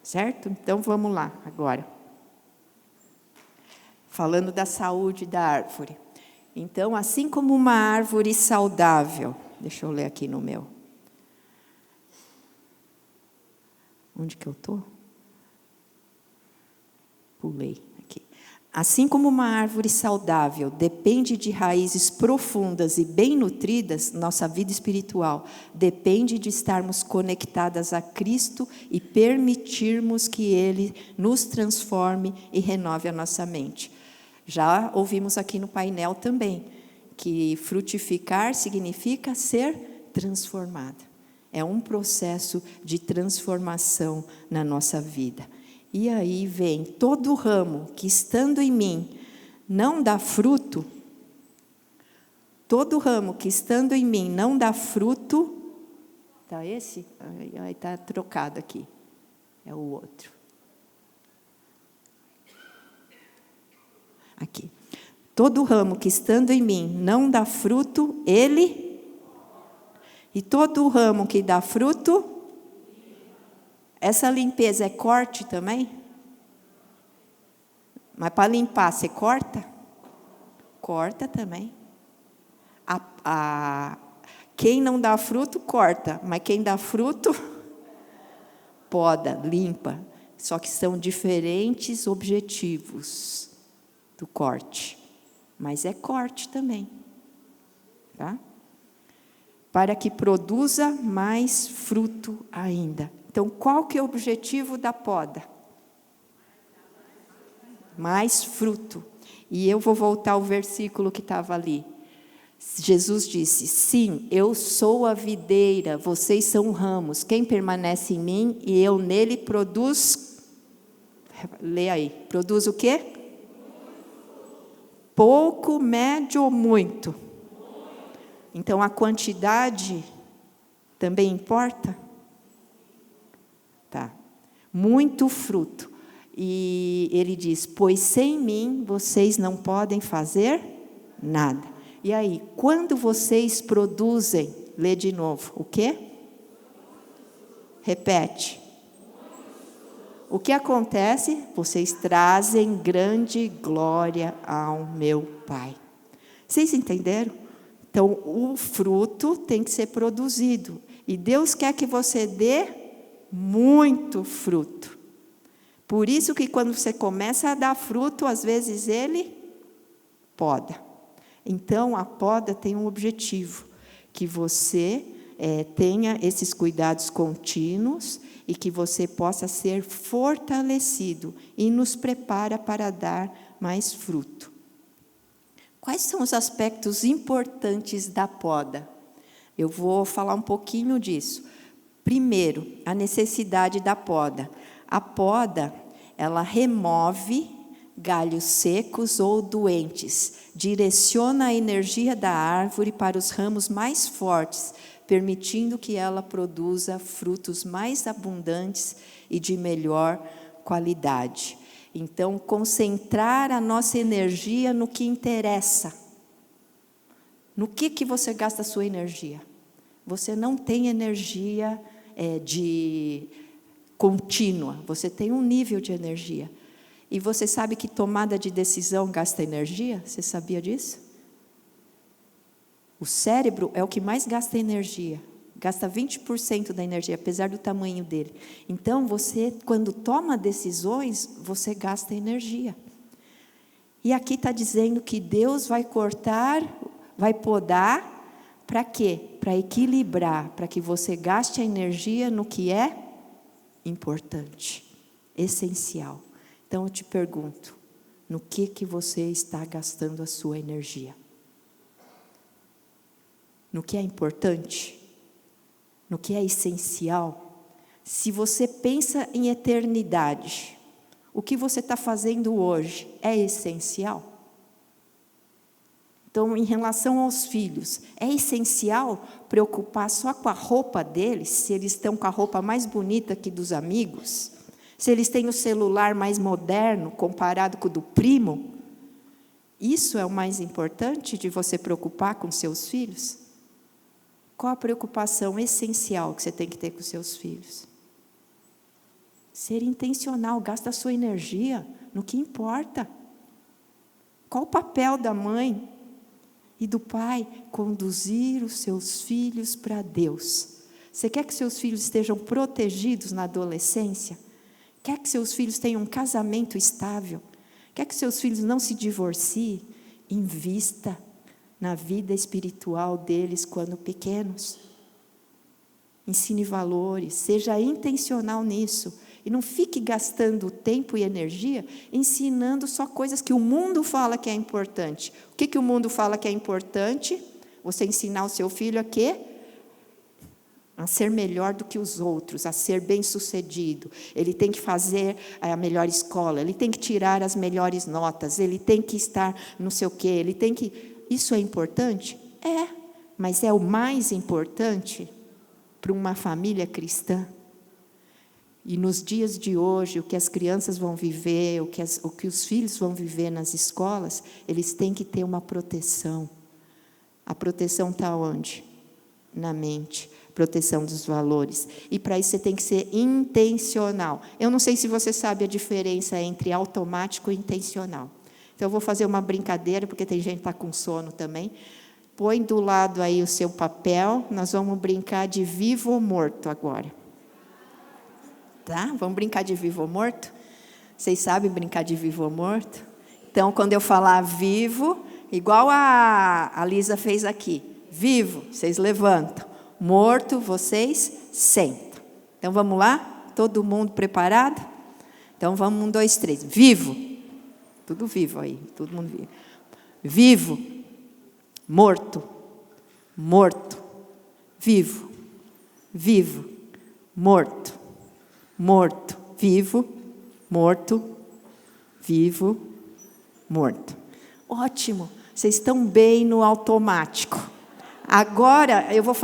Certo? Então, vamos lá, agora. Falando da saúde da árvore. Então, assim como uma árvore saudável, deixa eu ler aqui no meu. Onde que eu estou? Pulei aqui. Assim como uma árvore saudável depende de raízes profundas e bem nutridas, nossa vida espiritual depende de estarmos conectadas a Cristo e permitirmos que Ele nos transforme e renove a nossa mente. Já ouvimos aqui no painel também, que frutificar significa ser transformada. É um processo de transformação na nossa vida. E aí vem todo ramo que estando em mim não dá fruto, todo ramo que estando em mim não dá fruto, está esse? Aí está trocado aqui, é o outro. Aqui. Todo ramo que estando em mim não dá fruto, ele... E todo ramo que dá fruto, essa limpeza é corte também? Mas para limpar, você corta? Corta também. Quem não dá fruto, corta. Mas quem dá fruto, poda, limpa. Só que são diferentes objetivos do corte. Mas é corte também. Tá? Para que produza mais fruto ainda. Então, qual que é o objetivo da poda? Mais fruto. E eu vou voltar ao versículo que estava ali. Jesus disse: sim, eu sou a videira, vocês são ramos. Quem permanece em mim e eu nele produz... Lê aí. Produz o quê? Pouco, médio ou muito? Então, a quantidade também importa? Tá. Muito fruto. E ele diz: pois sem mim vocês não podem fazer nada. E aí, quando vocês produzem, lê de novo, o quê? Repete. O que acontece? Vocês trazem grande glória ao meu Pai. Vocês entenderam? Então, o fruto tem que ser produzido. E Deus quer que você dê muito fruto. Por isso que quando você começa a dar fruto, às vezes ele poda. Então, a poda tem um objetivo, que você tenha esses cuidados contínuos e que você possa ser fortalecido e nos prepara para dar mais fruto. Quais são os aspectos importantes da poda? Eu vou falar um pouquinho disso. Primeiro, a necessidade da poda. A poda, ela remove galhos secos ou doentes, direciona a energia da árvore para os ramos mais fortes, permitindo que ela produza frutos mais abundantes e de melhor qualidade. Então, concentrar a nossa energia no que interessa. No que você gasta a sua energia? Você não tem energia contínua, você tem um nível de energia. E você sabe que tomada de decisão gasta energia? Você sabia disso? O cérebro é o que mais gasta energia. Gasta 20% da energia, apesar do tamanho dele. Então, você, quando toma decisões, você gasta energia. E aqui está dizendo que Deus vai cortar, vai podar, para quê? Para equilibrar, para que você gaste a energia no que é importante, essencial. Então, eu te pergunto, no que você está gastando a sua energia? No que é importante? No que é essencial? Se você pensa em eternidade, o que você está fazendo hoje é essencial? Então, em relação aos filhos, é essencial preocupar só com a roupa deles, se eles estão com a roupa mais bonita que dos amigos, se eles têm o celular mais moderno comparado com o do primo? Isso é o mais importante de você preocupar com seus filhos? Qual a preocupação essencial que você tem que ter com seus filhos? Ser intencional, gasta a sua energia no que importa. Qual o papel da mãe e do pai? Conduzir os seus filhos para Deus. Você quer que seus filhos estejam protegidos na adolescência? Quer que seus filhos tenham um casamento estável? Quer que seus filhos não se divorciem? Invista na vida espiritual deles quando pequenos. Ensine valores, seja intencional nisso. E não fique gastando tempo e energia ensinando só coisas que o mundo fala que é importante. O que o mundo fala que é importante? Você ensinar o seu filho a quê? A ser melhor do que os outros, a ser bem-sucedido. Ele tem que fazer a melhor escola, ele tem que tirar as melhores notas, ele tem que estar não sei o quê, ele tem que... Isso é importante? É, mas é o mais importante para uma família cristã. E nos dias de hoje, o que as crianças vão viver, o que os filhos vão viver nas escolas, eles têm que ter uma proteção. A proteção está onde? Na mente. Proteção dos valores. E para isso você tem que ser intencional. Eu não sei se você sabe a diferença entre automático e intencional. Então, eu vou fazer uma brincadeira, porque tem gente que está com sono também. Põe do lado aí o seu papel, nós vamos brincar de vivo ou morto agora. Tá? Vamos brincar de vivo ou morto? Vocês sabem brincar de vivo ou morto? Então, quando eu falar vivo, igual a Lisa fez aqui. Vivo, vocês levantam. Morto, vocês sentam. Então, vamos lá? Todo mundo preparado? Então, vamos, 1, 2, 3. Vivo. Tudo vivo aí, todo mundo vivo. Vivo. morto, morto, vivo, vivo, morto, morto, vivo, morto, vivo, morto. Ótimo, vocês estão bem no automático. Agora eu vou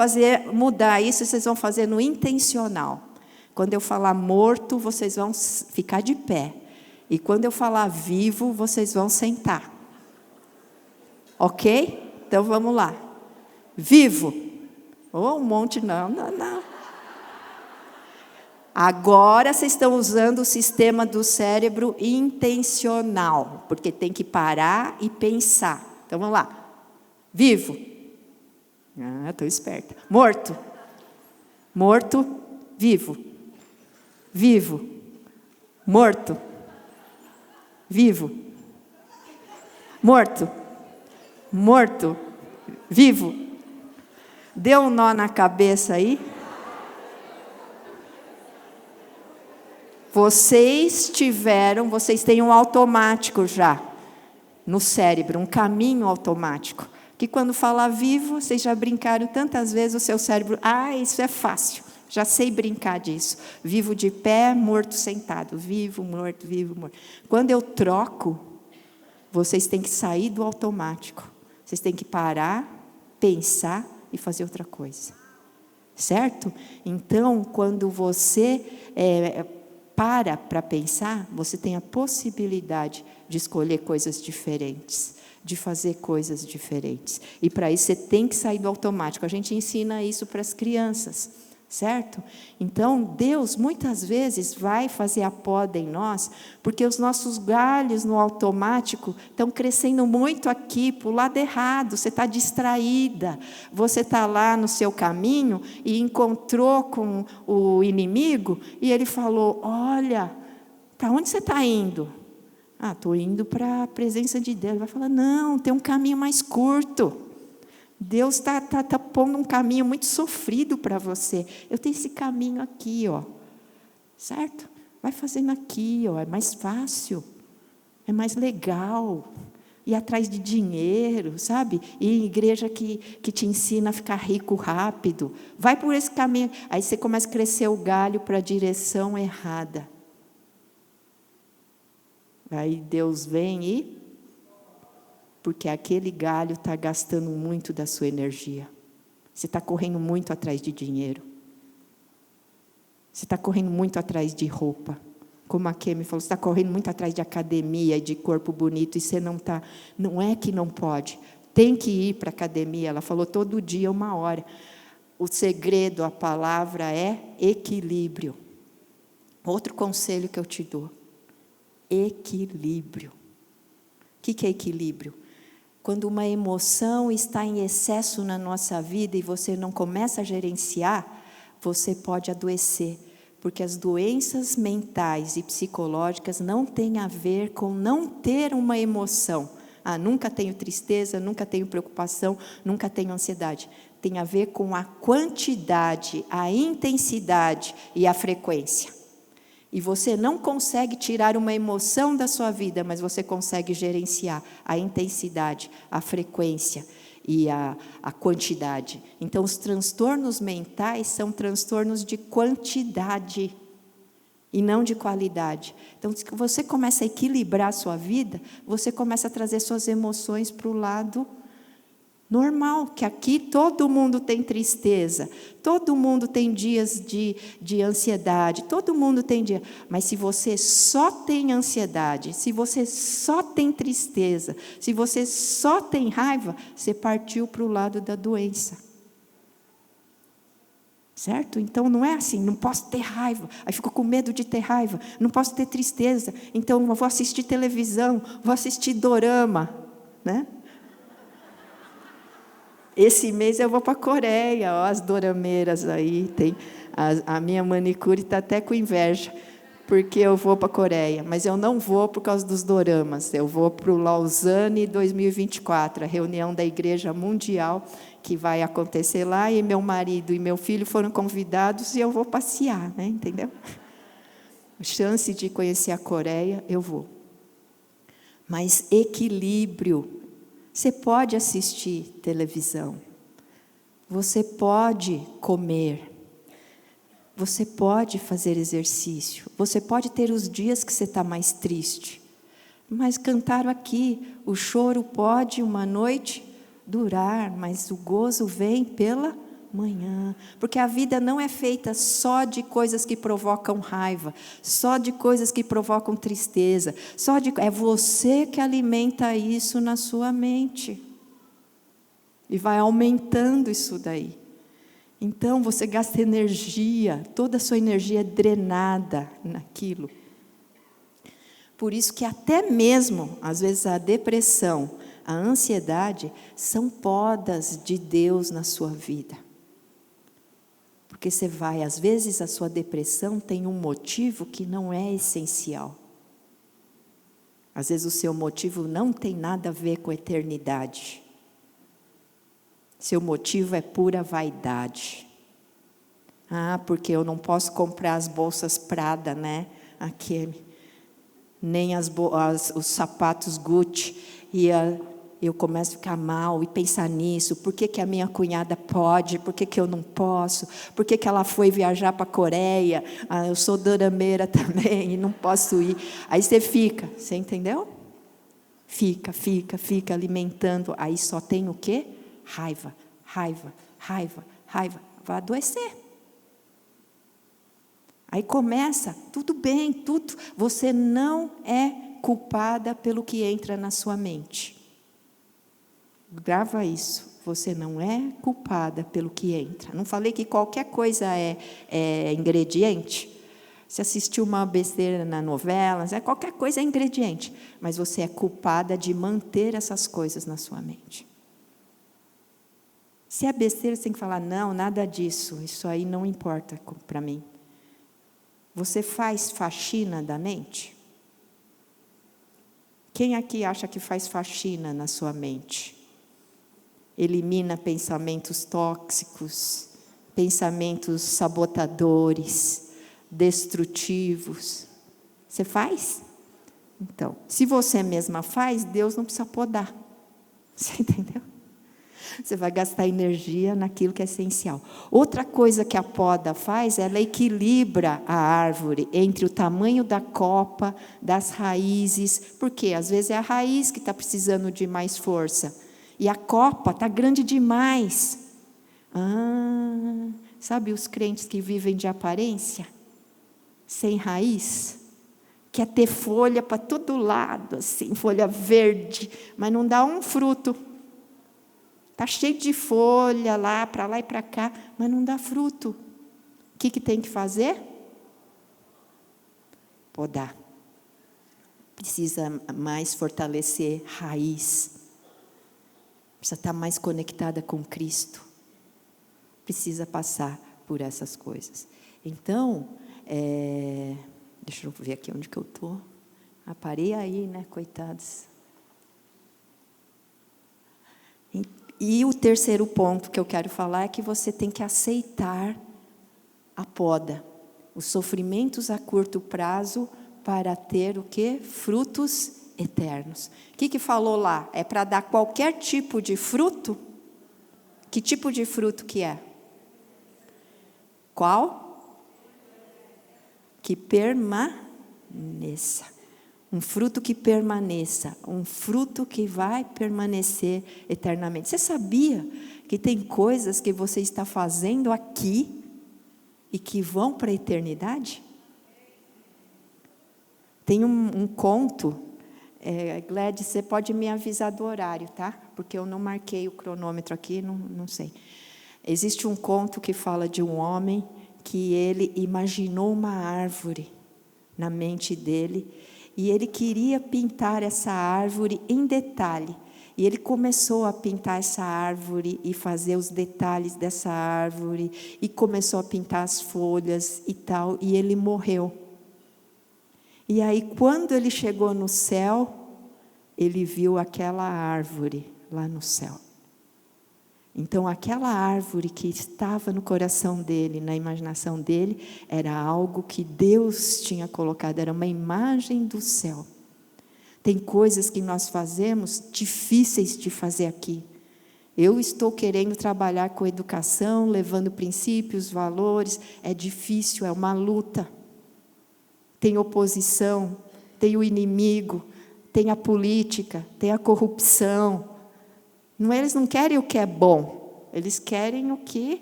mudar isso, vocês vão fazer no intencional. Quando eu falar morto, vocês vão ficar de pé. E quando eu falar vivo, vocês vão sentar. Ok? Então vamos lá. Vivo. Um monte, não. Agora vocês estão usando o sistema do cérebro intencional, porque tem que parar e pensar. Então vamos lá. Vivo. Estou esperta. Morto. Morto, vivo. Vivo. Morto. Vivo. Morto. Morto. Vivo. Deu um nó na cabeça aí? Vocês têm um automático já no cérebro, um caminho automático. Que quando fala vivo, vocês já brincaram tantas vezes, o seu cérebro, isso é fácil, já sei brincar disso. Vivo de pé, morto sentado, vivo, morto, vivo, morto. Quando eu troco, vocês têm que sair do automático. Vocês têm que parar, pensar e fazer outra coisa. Certo? Então, quando você para pensar, você tem a possibilidade de escolher coisas diferentes, de fazer coisas diferentes. E para isso você tem que sair do automático. A gente ensina isso para as crianças, certo? Então, Deus muitas vezes vai fazer a poda em nós, porque os nossos galhos no automático estão crescendo muito aqui, para o lado errado. Você está distraída, você está lá no seu caminho e encontrou com o inimigo e ele falou, olha, para onde você está indo? Estou indo para a presença de Deus. Ele vai falar, não, tem um caminho mais curto. Deus está pondo um caminho muito sofrido para você. Eu tenho esse caminho aqui, certo? Vai fazendo aqui, é mais fácil, é mais legal. Ir atrás de dinheiro, sabe? E igreja que te ensina a ficar rico rápido. Vai por esse caminho. Aí você começa a crescer o galho para a direção errada. Aí Deus vem porque aquele galho está gastando muito da sua energia. Você está correndo muito atrás de dinheiro. Você está correndo muito atrás de roupa. Como a Kemi falou, você está correndo muito atrás de academia e de corpo bonito, e você não está. Não é que não pode. Tem que ir para a academia. Ela falou todo dia, 1 hora. O segredo, a palavra é equilíbrio. Outro conselho que eu te dou. Equilíbrio. O que é equilíbrio? Quando uma emoção está em excesso na nossa vida e você não começa a gerenciar, você pode adoecer, porque as doenças mentais e psicológicas não têm a ver com não ter uma emoção. Nunca tenho tristeza, nunca tenho preocupação, nunca tenho ansiedade. Tem a ver com a quantidade, a intensidade e a frequência. E você não consegue tirar uma emoção da sua vida, mas você consegue gerenciar a intensidade, a frequência e a quantidade. Então, os transtornos mentais são transtornos de quantidade e não de qualidade. Então, se você começa a equilibrar a sua vida, você começa a trazer suas emoções para o lado normal, que aqui todo mundo tem tristeza, todo mundo tem dias de ansiedade, todo mundo tem dia. Mas se você só tem ansiedade, se você só tem tristeza, se você só tem raiva, você partiu para o lado da doença. Certo? Então não é assim, não posso ter raiva, aí fico com medo de ter raiva, não posso ter tristeza, então eu vou assistir televisão, vou assistir dorama, né? Esse mês eu vou para a Coreia, as dorameiras aí, a minha manicure está até com inveja, porque eu vou para a Coreia, mas eu não vou por causa dos doramas, eu vou para o Lausanne 2024, a reunião da Igreja Mundial, que vai acontecer lá, e meu marido e meu filho foram convidados, e eu vou passear, né? Entendeu? Chance de conhecer a Coreia, eu vou. Mas equilíbrio Você pode assistir televisão. Você pode comer. Você pode fazer exercício. Você pode ter os dias que você está mais triste. Mas cantaram aqui, o choro pode uma noite durar, mas o gozo vem pela manhã. Porque a vida não é feita só de coisas que provocam raiva, só de coisas que provocam tristeza, é você que alimenta isso na sua mente. E vai aumentando isso daí. Então você gasta energia, toda a sua energia é drenada naquilo. Por isso que até mesmo, às vezes, a depressão, a ansiedade, são podas de Deus na sua vida. Porque você vai, às vezes a sua depressão tem um motivo que não é essencial. Às vezes o seu motivo não tem nada a ver com a eternidade. Seu motivo é pura vaidade. Porque eu não posso comprar as bolsas Prada, né? Nem os sapatos Gucci. E eu começo a ficar mal e pensar nisso. Por que a minha cunhada pode? Por que eu não posso? Por que ela foi viajar para a Coreia? Eu sou dorameira também e não posso ir. Aí você entendeu? Fica alimentando. Aí só tem o quê? Raiva. Vai adoecer. Aí começa, tudo bem, você não é culpada pelo que entra na sua mente. Grava isso, você não é culpada pelo que entra. Não falei que qualquer coisa é ingrediente? Se assistiu uma besteira na novela, qualquer coisa é ingrediente. Mas você é culpada de manter essas coisas na sua mente. Se é besteira, você tem que falar, não, nada disso, isso aí não importa para mim. Você faz faxina da mente? Quem aqui acha que faz faxina na sua mente? Elimina pensamentos tóxicos, pensamentos sabotadores, destrutivos. Você faz? Então, se você mesma faz, Deus não precisa podar. Você entendeu? Você vai gastar energia naquilo que é essencial. Outra coisa que a poda faz, ela equilibra a árvore entre o tamanho da copa, das raízes, porque às vezes é a raiz que está precisando de mais força, e a copa está grande demais. Sabe os crentes que vivem de aparência? Sem raiz? Quer ter folha para todo lado, assim, folha verde, mas não dá um fruto. Está cheio de folha para lá e para cá, mas não dá fruto. O que tem que fazer? Podar. Precisa mais fortalecer raiz. Precisa estar mais conectada com Cristo. Precisa passar por essas coisas. Então, deixa eu ver aqui onde que eu estou. Parei aí, né, coitados. E o terceiro ponto que eu quero falar é que você tem que aceitar a poda, os sofrimentos a curto prazo para ter o quê? Frutos eternos. O que falou lá? É para dar qualquer tipo de fruto? Que tipo de fruto que é? Qual? Que permaneça. Um fruto que permaneça, um fruto que vai permanecer eternamente. Você sabia que tem coisas que você está fazendo aqui e que vão para a eternidade? Tem um conto, Gladys, você pode me avisar do horário, tá? Porque eu não marquei o cronômetro aqui, não sei. Existe um conto que fala de um homem que ele imaginou uma árvore na mente dele, e ele queria pintar essa árvore em detalhe. E ele começou a pintar essa árvore e fazer os detalhes dessa árvore. E começou a pintar as folhas e tal. E ele morreu. E aí, quando ele chegou no céu, ele viu aquela árvore lá no céu. Então, aquela árvore que estava no coração dele, na imaginação dele, era algo que Deus tinha colocado, era uma imagem do céu. Tem coisas que nós fazemos difíceis de fazer aqui. Eu estou querendo trabalhar com educação, levando princípios, valores. É difícil, é uma luta. Tem oposição, tem o inimigo, tem a política, tem a corrupção. Eles não querem o que é bom, eles querem o que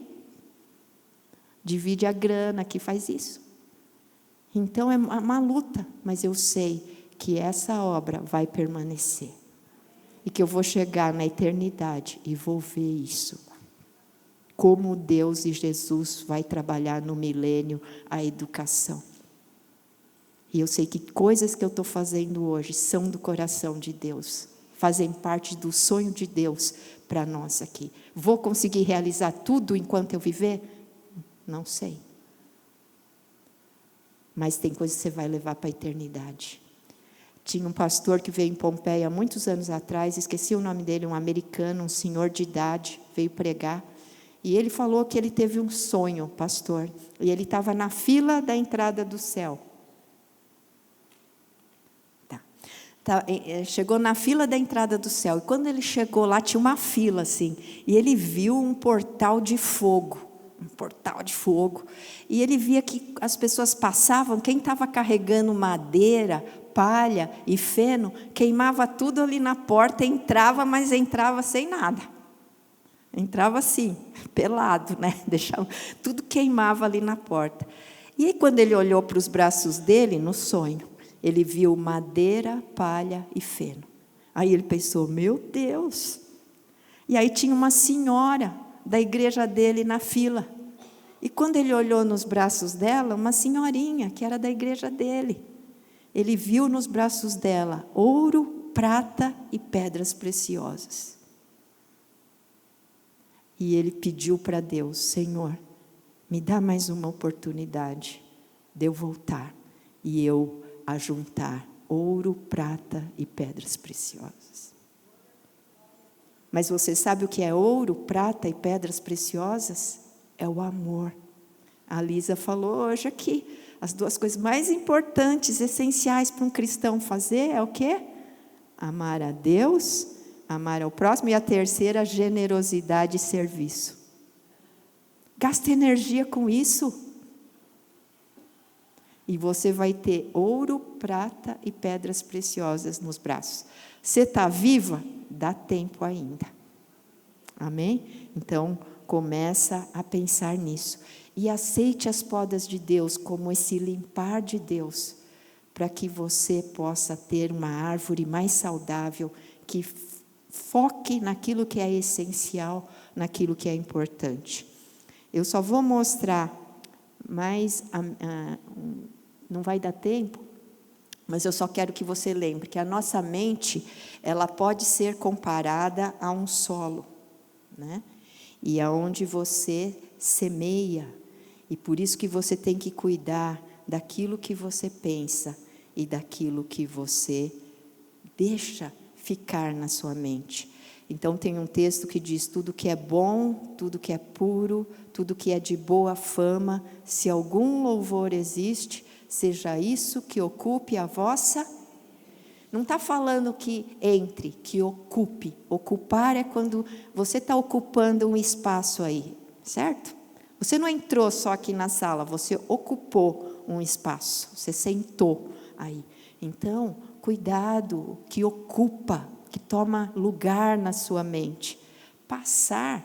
divide a grana, que faz isso. Então é uma luta, mas eu sei que essa obra vai permanecer. E que eu vou chegar na eternidade e vou ver isso. Como Deus e Jesus vai trabalhar no milênio a educação. E eu sei que coisas que eu estou fazendo hoje são do coração de Deus. Fazem parte do sonho de Deus para nós aqui. Vou conseguir realizar tudo enquanto eu viver? Não sei. Mas tem coisas que você vai levar para a eternidade. Tinha um pastor que veio em Pompeia muitos anos atrás, esqueci o nome dele, um americano, um senhor de idade, veio pregar. E ele falou que ele teve um sonho, pastor. E ele estava na fila da entrada do céu. Chegou na fila da entrada do céu. E quando ele chegou lá, tinha uma fila assim. E ele viu um portal de fogo. Um portal de fogo. E ele via que as pessoas passavam, quem estava carregando madeira, palha e feno, queimava tudo ali na porta, entrava, mas entrava sem nada. Entrava assim, pelado, né? Deixava, tudo queimava ali na porta. E aí, quando ele olhou para os braços dele, no sonho, ele viu madeira, palha e feno. Aí ele pensou, meu Deus! E aí tinha uma senhora da igreja dele na fila. E quando ele olhou nos braços dela, uma senhorinha que era da igreja dele. Ele viu nos braços dela ouro, prata e pedras preciosas. E ele pediu para Deus, Senhor, me dá mais uma oportunidade de eu voltar e eu ajuntar ouro, prata e pedras preciosas. Mas você sabe o que é ouro, prata e pedras preciosas? É o amor. A Lisa falou hoje aqui, as duas coisas mais importantes, essenciais para um cristão fazer é o quê? Amar a Deus, amar ao próximo, e a terceira, generosidade e serviço. Gasta energia com isso. E você vai ter ouro, prata e pedras preciosas nos braços. Você está viva? Dá tempo ainda. Amém? Então, começa a pensar nisso. E aceite as podas de Deus como esse limpar de Deus, para que você possa ter uma árvore mais saudável, que foque naquilo que é essencial, naquilo que é importante. Eu só vou mostrar mais, não vai dar tempo, mas eu só quero que você lembre que a nossa mente, ela pode ser comparada a um solo, né? E aonde você semeia, e por isso que você tem que cuidar daquilo que você pensa e daquilo que você deixa ficar na sua mente. Então tem um texto que diz, tudo que é bom, tudo que é puro, tudo que é de boa fama, se algum louvor existe, seja isso que ocupe a vossa. Não está falando que entre, que ocupe. Ocupar é quando você está ocupando um espaço aí, certo? Você não entrou só aqui na sala, você ocupou um espaço, você sentou aí. Então, cuidado, que ocupa, que toma lugar na sua mente. Passa.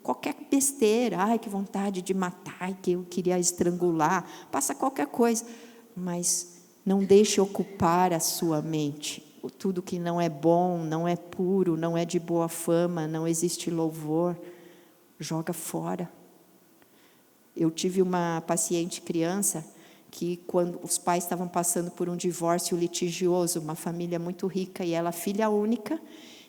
Qualquer besteira, ai, que vontade de matar, ai, que eu queria estrangular, passa qualquer coisa, mas não deixe ocupar a sua mente. Tudo que não é bom, não é puro, não é de boa fama, não existe louvor, joga fora. Eu tive uma paciente criança que, quando os pais estavam passando por um divórcio litigioso, uma família muito rica, e ela filha única,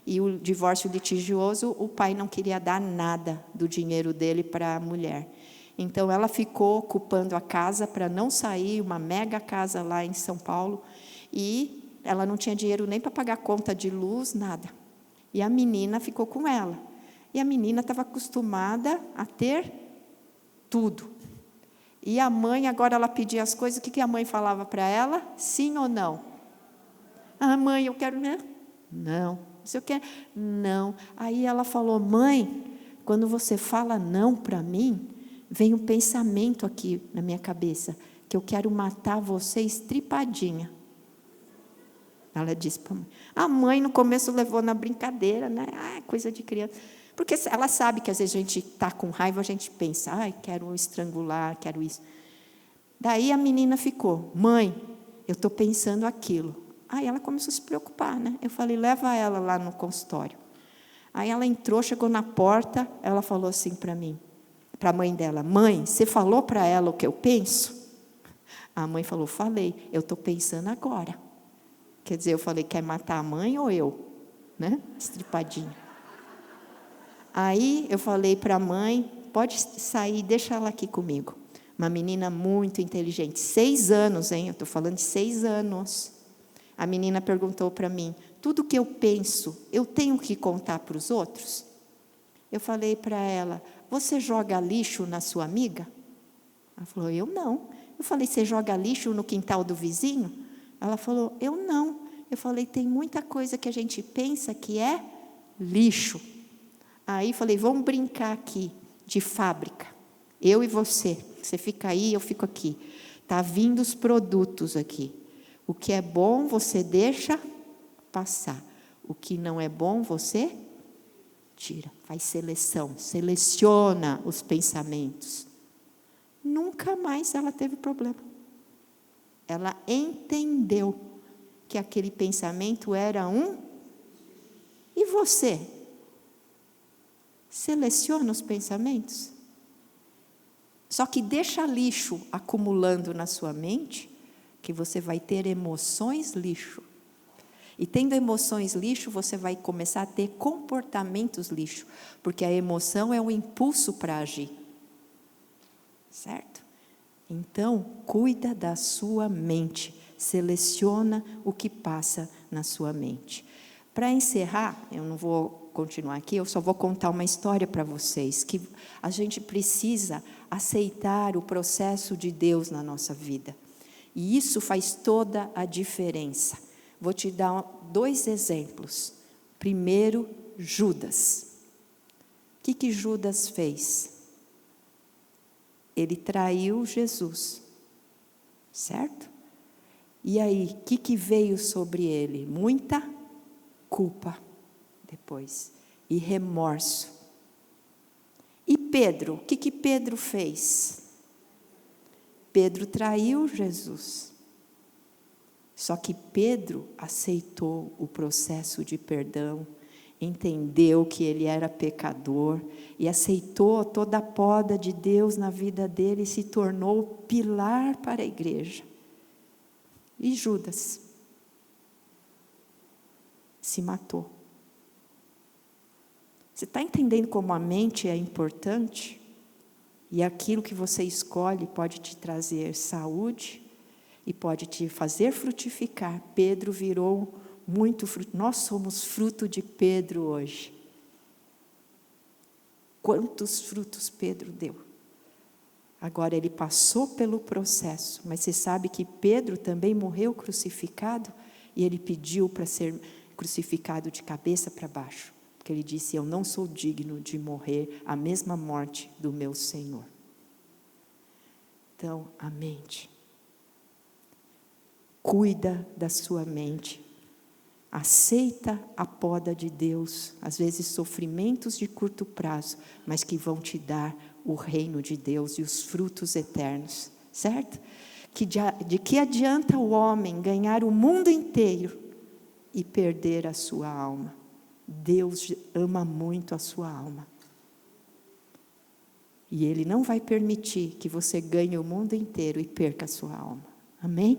e o divórcio litigioso, o pai não queria dar nada do dinheiro dele para a mulher. Então, ela ficou ocupando a casa para não sair, uma mega casa lá em São Paulo, e ela não tinha dinheiro nem para pagar conta de luz, nada. E a menina ficou com ela. E a menina estava acostumada a ter tudo. E a mãe, agora ela pedia as coisas, o que a mãe falava para ela? Sim ou não? Ah, mãe, eu quero, né? Não. Você quer? Não. Aí ela falou, mãe, quando você fala não para mim, vem um pensamento aqui na minha cabeça, que eu quero matar você estripadinha. Ela disse para a mãe. A mãe no começo levou na brincadeira, né? Ah, coisa de criança. Porque ela sabe que às vezes a gente está com raiva, a gente pensa, ai, quero estrangular, quero isso. Daí a menina ficou, mãe, eu estou pensando aquilo. Aí ela começou a se preocupar, né? Eu falei, leva ela lá no consultório. Aí ela entrou, chegou na porta, ela falou assim para mim, para a mãe dela, mãe, você falou para ela o que eu penso? A mãe falou, falei, eu estou pensando agora. Quer dizer, eu falei, quer matar a mãe ou eu? Né? Estripadinho. Aí eu falei para a mãe, pode sair, deixa ela aqui comigo. Uma menina muito inteligente, 6 anos, hein? Eu estou falando de 6 anos. A menina perguntou para mim, tudo que eu penso, eu tenho que contar para os outros? Eu falei para ela, você joga lixo na sua amiga? Ela falou, eu não. Eu falei, você joga lixo no quintal do vizinho? Ela falou, eu não. Eu falei, tem muita coisa que a gente pensa que é lixo. Aí falei, vamos brincar aqui de fábrica. Eu e você. Você fica aí, eu fico aqui. Está vindo os produtos aqui. O que é bom, você deixa passar. O que não é bom, você tira. Faz seleção. Seleciona os pensamentos. Nunca mais ela teve problema. Ela entendeu que aquele pensamento era um... E você? Seleciona os pensamentos? Só que deixa lixo acumulando na sua mente, que você vai ter emoções lixo. E tendo emoções lixo, você vai começar a ter comportamentos lixo, porque a emoção é um impulso para agir. Certo? Então, cuida da sua mente, seleciona o que passa na sua mente. Para encerrar, eu não vou continuar aqui, eu só vou contar uma história para vocês, que a gente precisa aceitar o processo de Deus na nossa vida. E isso faz toda a diferença. Vou te dar 2 exemplos. Primeiro, Judas. O que Judas fez? Ele traiu Jesus, certo? E aí, o que veio sobre ele? Muita culpa depois, e remorso. E Pedro, o que Pedro fez? Pedro traiu Jesus. Só que Pedro aceitou o processo de perdão, entendeu que ele era pecador e aceitou toda a poda de Deus na vida dele e se tornou pilar para a igreja. E Judas se matou. Você está entendendo como a mente é importante? E aquilo que você escolhe pode te trazer saúde e pode te fazer frutificar. Pedro virou muito fruto. Nós somos fruto de Pedro hoje. Quantos frutos Pedro deu? Agora ele passou pelo processo, mas você sabe que Pedro também morreu crucificado e ele pediu para ser crucificado de cabeça para baixo, porque ele disse, eu não sou digno de morrer a mesma morte do meu Senhor. Então, a mente. Cuida da sua mente. Aceita a poda de Deus, às vezes sofrimentos de curto prazo, mas que vão te dar o reino de Deus e os frutos eternos, certo? De que adianta o homem ganhar o mundo inteiro e perder a sua alma? Deus ama muito a sua alma. E Ele não vai permitir que você ganhe o mundo inteiro e perca a sua alma. Amém?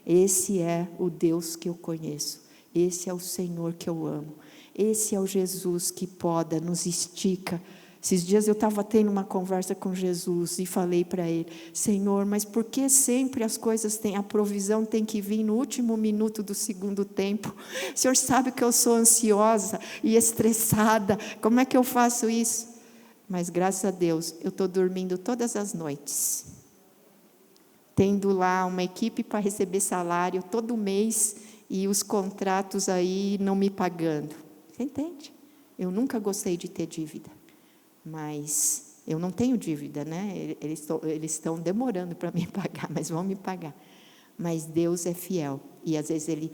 Esse é o Deus que eu conheço. Esse é o Senhor que eu amo. Esse é o Jesus que poda, nos estica. Esses dias eu estava tendo uma conversa com Jesus e falei para Ele, Senhor, mas por que sempre as coisas têm, a provisão tem que vir no último minuto do segundo tempo? O Senhor sabe que eu sou ansiosa e estressada, como é que eu faço isso? Mas graças a Deus, eu estou dormindo todas as noites. Tendo lá uma equipe para receber salário todo mês, e os contratos aí não me pagando. Você entende? Eu nunca gostei de ter dívida, mas eu não tenho dívida, né? Eles estão demorando para me pagar, mas vão me pagar. Mas Deus é fiel, e às vezes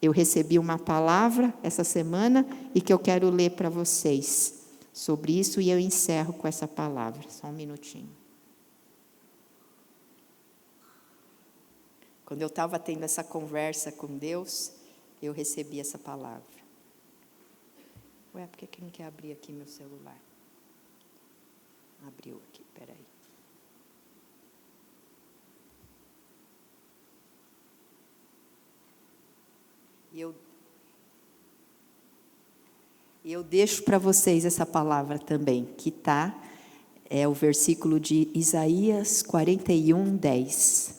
eu recebi uma palavra essa semana e que eu quero ler para vocês sobre isso, e eu encerro com essa palavra. Só um minutinho. Quando eu estava tendo essa conversa com Deus, eu recebi essa palavra. Ué, por que não quer abrir aqui meu celular? Abriu aqui, peraí. E eu deixo para vocês essa palavra também, que é o versículo de Isaías 41:10.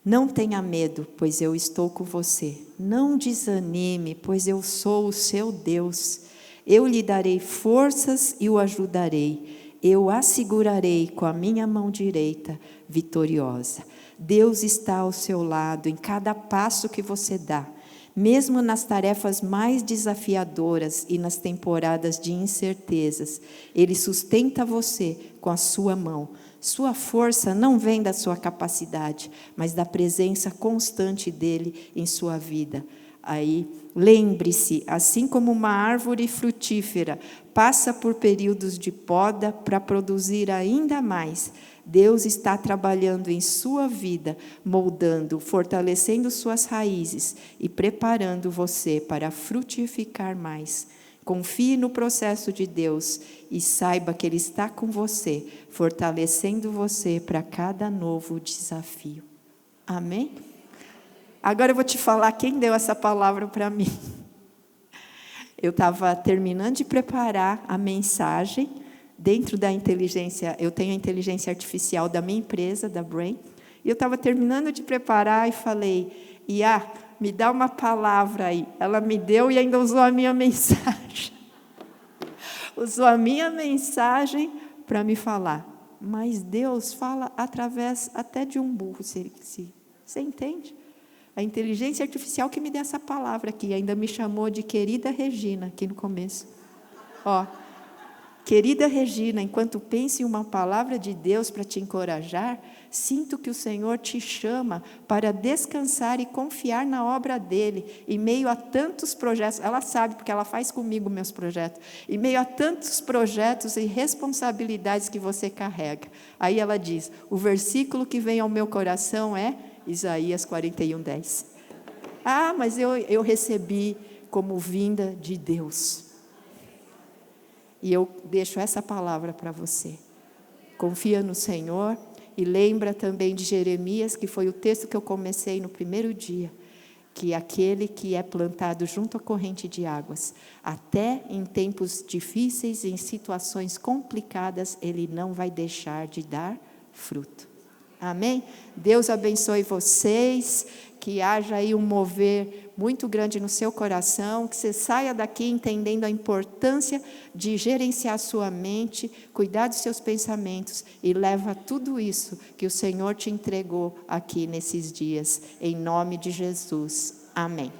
Não tenha medo, pois eu estou com você. Não desanime, pois eu sou o seu Deus. Eu lhe darei forças e o ajudarei. Eu o assegurarei com a minha mão direita vitoriosa. Deus está ao seu lado em cada passo que você dá. Mesmo nas tarefas mais desafiadoras e nas temporadas de incertezas, Ele sustenta você com a sua mão. Sua força não vem da sua capacidade, mas da presença constante dEle em sua vida. Aí, lembre-se, assim como uma árvore frutífera passa por períodos de poda para produzir ainda mais, Deus está trabalhando em sua vida, moldando, fortalecendo suas raízes e preparando você para frutificar mais. Confie no processo de Deus e saiba que Ele está com você, fortalecendo você para cada novo desafio. Amém? Agora eu vou te falar quem deu essa palavra para mim. Eu estava terminando de preparar a mensagem dentro da inteligência. Eu tenho a inteligência artificial da minha empresa, da Brain, e eu estava terminando de preparar e falei: Iá, me dá uma palavra aí. Ela me deu e ainda usou a minha mensagem. Usou a minha mensagem para me falar. Mas Deus fala através até de um burro. Você entende? A inteligência artificial que me deu essa palavra aqui, ainda me chamou de querida Regina, aqui no começo. Ó, querida Regina, enquanto penso em uma palavra de Deus para te encorajar, sinto que o Senhor te chama para descansar e confiar na obra dEle, em meio a tantos projetos. Ela sabe, porque ela faz comigo meus projetos. Em meio a tantos projetos e responsabilidades que você carrega. Aí ela diz, o versículo que vem ao meu coração é Isaías 41:10. Ah, mas eu recebi como vinda de Deus. E eu deixo essa palavra para você. Confia no Senhor e lembra também de Jeremias, que foi o texto que eu comecei no primeiro dia, que aquele que é plantado junto à corrente de águas, até em tempos difíceis, em situações complicadas, ele não vai deixar de dar fruto. Amém? Deus abençoe vocês, que haja aí um mover muito grande no seu coração, que você saia daqui entendendo a importância de gerenciar sua mente, cuidar dos seus pensamentos e leva tudo isso que o Senhor te entregou aqui nesses dias, em nome de Jesus. Amém.